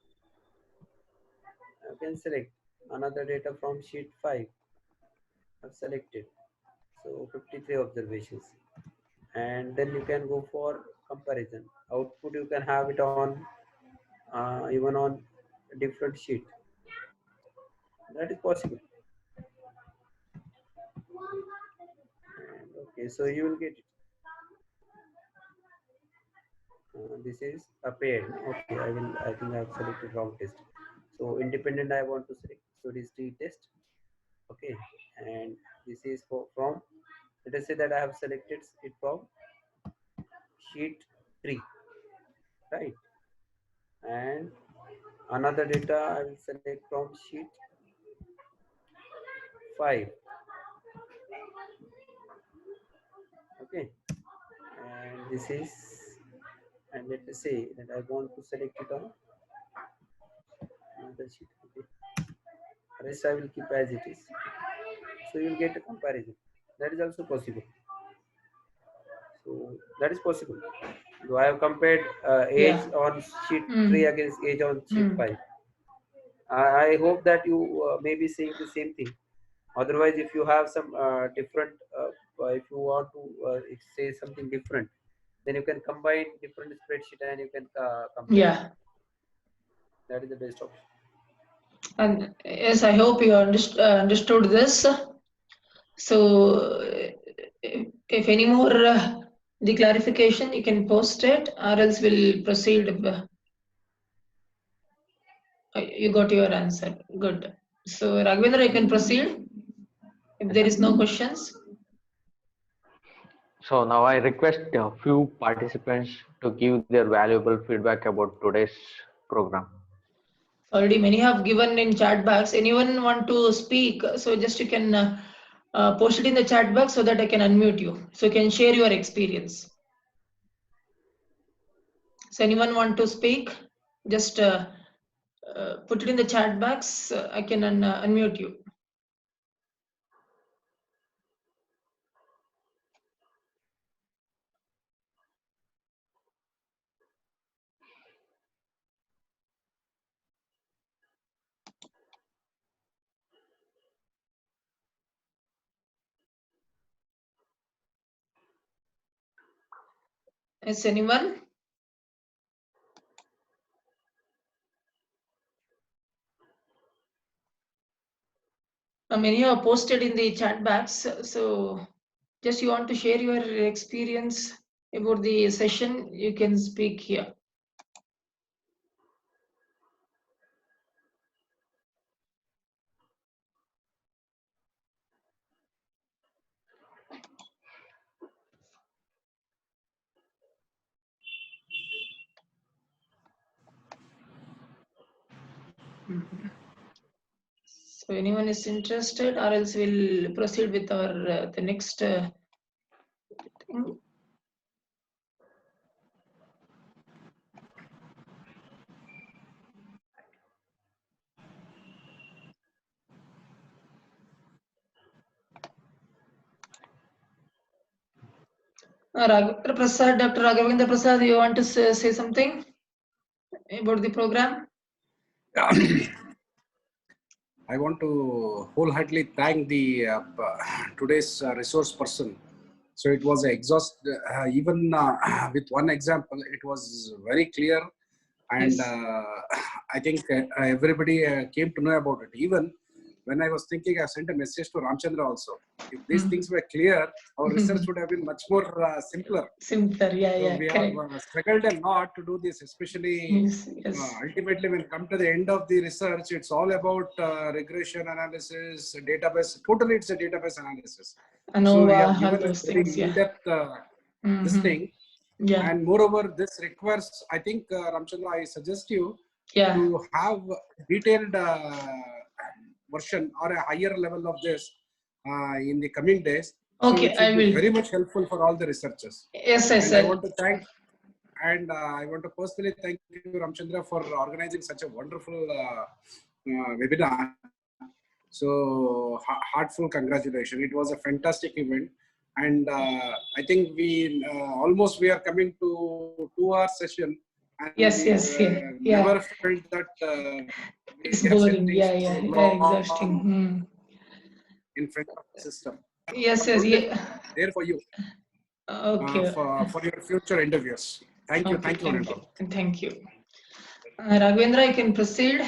You can select another data from sheet 5. I've selected, so 53 observations, and then you can go for comparison. Output you can have it on even on different sheet. That is possible. And okay, so you will get it. This is a paired. Okay, I think I have selected wrong test. So independent I want to select. So it is t-test. Okay, and this is from Let us say that I have selected it from sheet 3, right? And another data I will select from sheet 5. Okay, and this is, and let us say that I want to select it on another sheet. Okay, rest I will keep as it is. So you will get a comparison. That is also possible. So that is possible. So I have compared age Yeah. on sheet 3 against age on sheet 5. I hope that you may be saying the same thing. Otherwise, if you have some different, if you want to say something different, then you can combine different spreadsheet and you can compare. Yeah. That is the best option. And yes, I hope you understood this. So if any more the clarification, you can post it, or else we'll proceed. You got your answer. Good. So Raghavendra, you can proceed if there is no questions. So now I request a few participants to give their valuable feedback about today's program. Already many have given in chat box. Anyone want to speak? So just you can post it in the chat box so that I can unmute you. So you can share your experience. So anyone want to speak? Just put it in the chat box. I can unmute you. Is anyone? Many are posted in the chat box. So just you want to share your experience about the session, you can speak here. So anyone is interested, or else we'll proceed with our the next thing. Dr. Raghavendra Prasad, you want to say something about the program? I want to wholeheartedly thank the today's resource person. So it was exhaust. Even with one example, it was very clear, and Yes. I think everybody came to know about it. Even when I was thinking, I sent a message to Ramchandra also. If these things were clear, our research would have been much more simpler. Simpler, yeah, So yeah, we correct. have struggled a lot to do this, especially Yes, yes. ultimately when come to the end of the research, it's all about regression analysis, database. Totally, it's a database analysis. So we have ANOVA, all given a those very things, yeah. in-depth this thing. Yeah, And moreover, this requires, I think, Ramchandra, I suggest you yeah. to have detailed version or a higher level of this in the coming days. So Okay, it I should be will. very much helpful for all the researchers. Yes, yes, And I sir. want to thank, and I want to personally thank you, Ramchandra, for organizing such a wonderful webinar. So heartfelt congratulations. It was a fantastic event. And I think we almost we are coming to 2 hour session. And Yes, we yes, yeah, yeah. never felt that It's we have boring. sitting Yeah, so yeah, yeah, exhausting. long in front of the system. Yes, yes, Only yeah. there for you Okay. for your future interviews. Thank you. Okay, Thank you, one and thank you. all. Thank you. Raghavendra, you can proceed.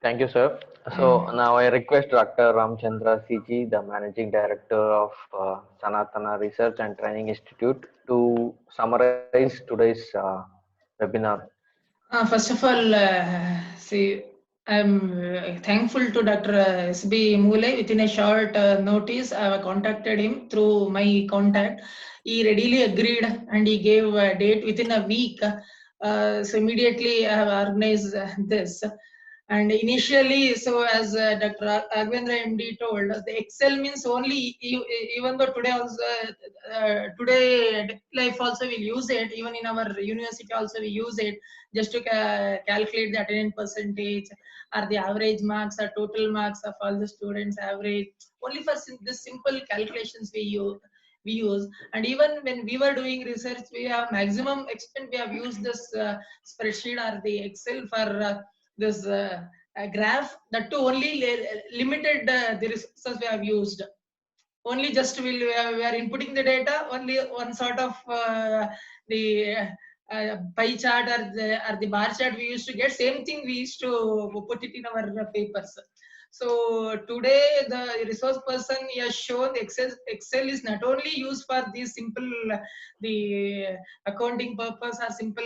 Thank you, sir. So now I request Dr. Ramchandra CG, the Managing Director of Sanatana Research and Training Institute, to summarize today's webinar. First of all, see, I'm thankful to Dr. S.B. Mule. Within a short notice, I have contacted him through my contact. He readily agreed and he gave a date within a week. So immediately I have organized this. And initially, so as Dr. Agwendra MD told, the Excel means only, even though today also, today life also will use it, even in our university also we use it just to calculate the attendance percentage or the average marks or total marks of all the students average. Only for this simple calculations we use. And even when we were doing research, we have maximum extent we have used this spreadsheet or the Excel for this graph. That too only limited the resources we have used. Only just we are inputting the data, only one sort of the pie chart or the bar chart we used to get. Same thing we used to put it in our papers. So today the resource person has shown Excel is not only used for these simple the accounting purpose or simple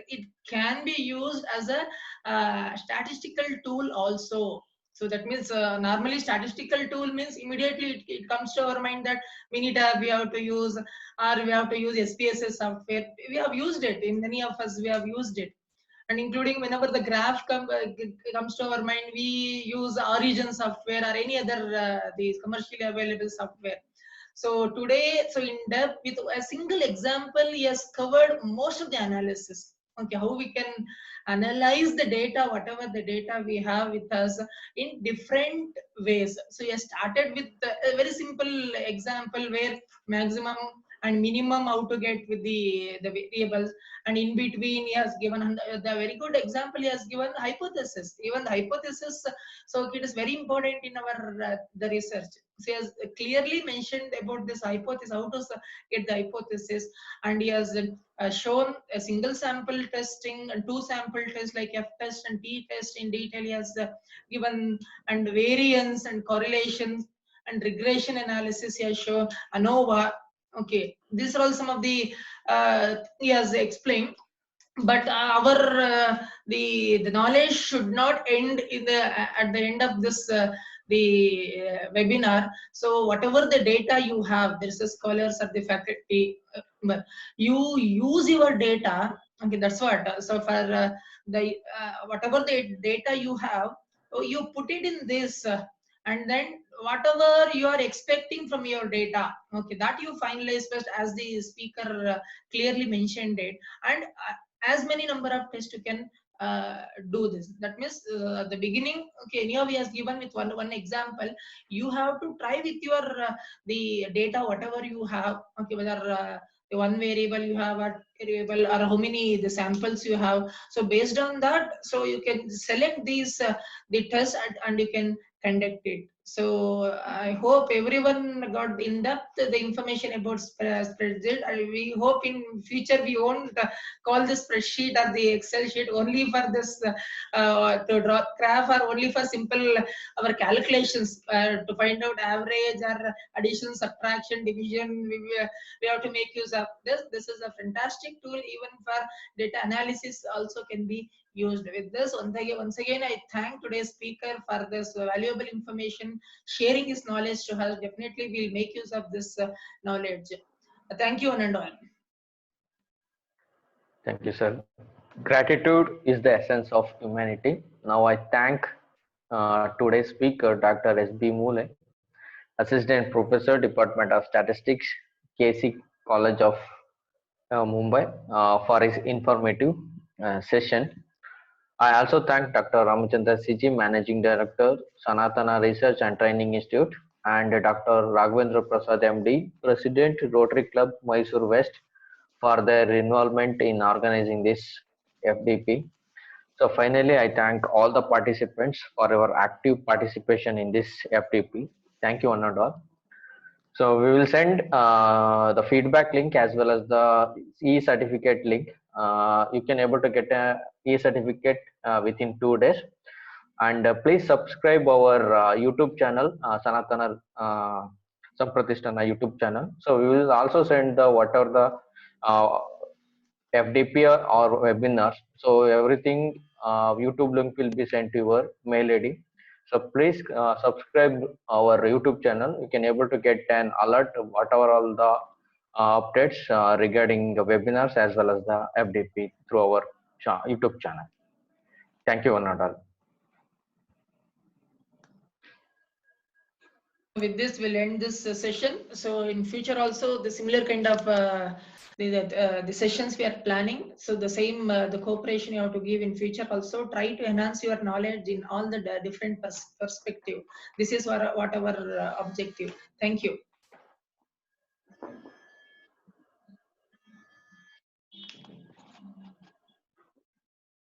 it can be used as a statistical tool also. So that means normally statistical tool means immediately it comes to our mind that Minitab we have to use, or we have to use SPSS software. We have used it. In many of us we have used it. And including whenever the graph comes to our mind, we use Origin software or any other these commercially available software. So today, so in depth with a single example, he has covered most of the analysis. Okay, how we can analyze the data, whatever the data we have with us in different ways. So he has started with a very simple example where maximum and minimum how to get with the variables, and in between he has given the very good example. He has given hypothesis, even the hypothesis. So it is very important in our the research. So he has clearly mentioned about this hypothesis, how to get the hypothesis, and he has shown a single sample testing and two sample tests like F test and T test in detail. He has given, and variance and correlations and regression analysis he has shown. ANOVA. Okay, these are all some of the he has explained. But our the knowledge should not end in the at the end of this webinar. So whatever the data you have, there is a scholars at the faculty, you use your data. Okay, that's what. So for the whatever the data you have, you put it in this, and then whatever you are expecting from your data, okay, that you finalize first, as the speaker clearly mentioned it. And as many number of tests you can do this. That means the beginning, okay, anyhow he has given with one example. You have to try with your the data whatever you have, okay, whether the one variable you have, or variable, or how many the samples you have. So based on that, so you can select these the test, and you can conduct it. So I hope everyone got in depth the information about spreadsheet. We hope in future we won't call this spreadsheet or the Excel sheet only for this to draw graph, or only for simple our calculations to find out average or addition, subtraction, division. We have to make use of this. This is a fantastic tool. Even for data analysis also can be used with this. Once again, I thank today's speaker for this valuable information, sharing his knowledge to us. Definitely we'll make use of this knowledge. Thank you, one and all. Thank you, sir. Gratitude is the essence of humanity. Now I thank today's speaker, Dr. S.B. Mule, Assistant Professor, Department of Statistics, KC College of Mumbai, for his informative session. I also thank Dr. Ramachandra CG, Managing Director, Sanatana Research and Training Institute, and Dr. Raghavendra Prasad MD, President, Rotary Club, Mysore West, for their involvement in organizing this FDP. So finally, I thank all the participants for your active participation in this FDP. Thank you one and all. So we will send the feedback link as well as the e-certificate link. You can able to get a e-certificate within 2 days. And please subscribe our YouTube channel, Sanatana Samprathisthana YouTube channel. So we will also send the whatever the FDP or webinars. So everything YouTube link will be sent to your mail ID. So please subscribe our YouTube channel. You can able to get an alert whatever all the updates regarding the webinars as well as the FDP through our YouTube channel. Thank you, one and all. With this, we'll end this session. So in future also, the similar kind of the sessions we are planning. So the same the cooperation you have to give in future also. Try to enhance your knowledge in all the different perspective. This is what our objective. Thank you.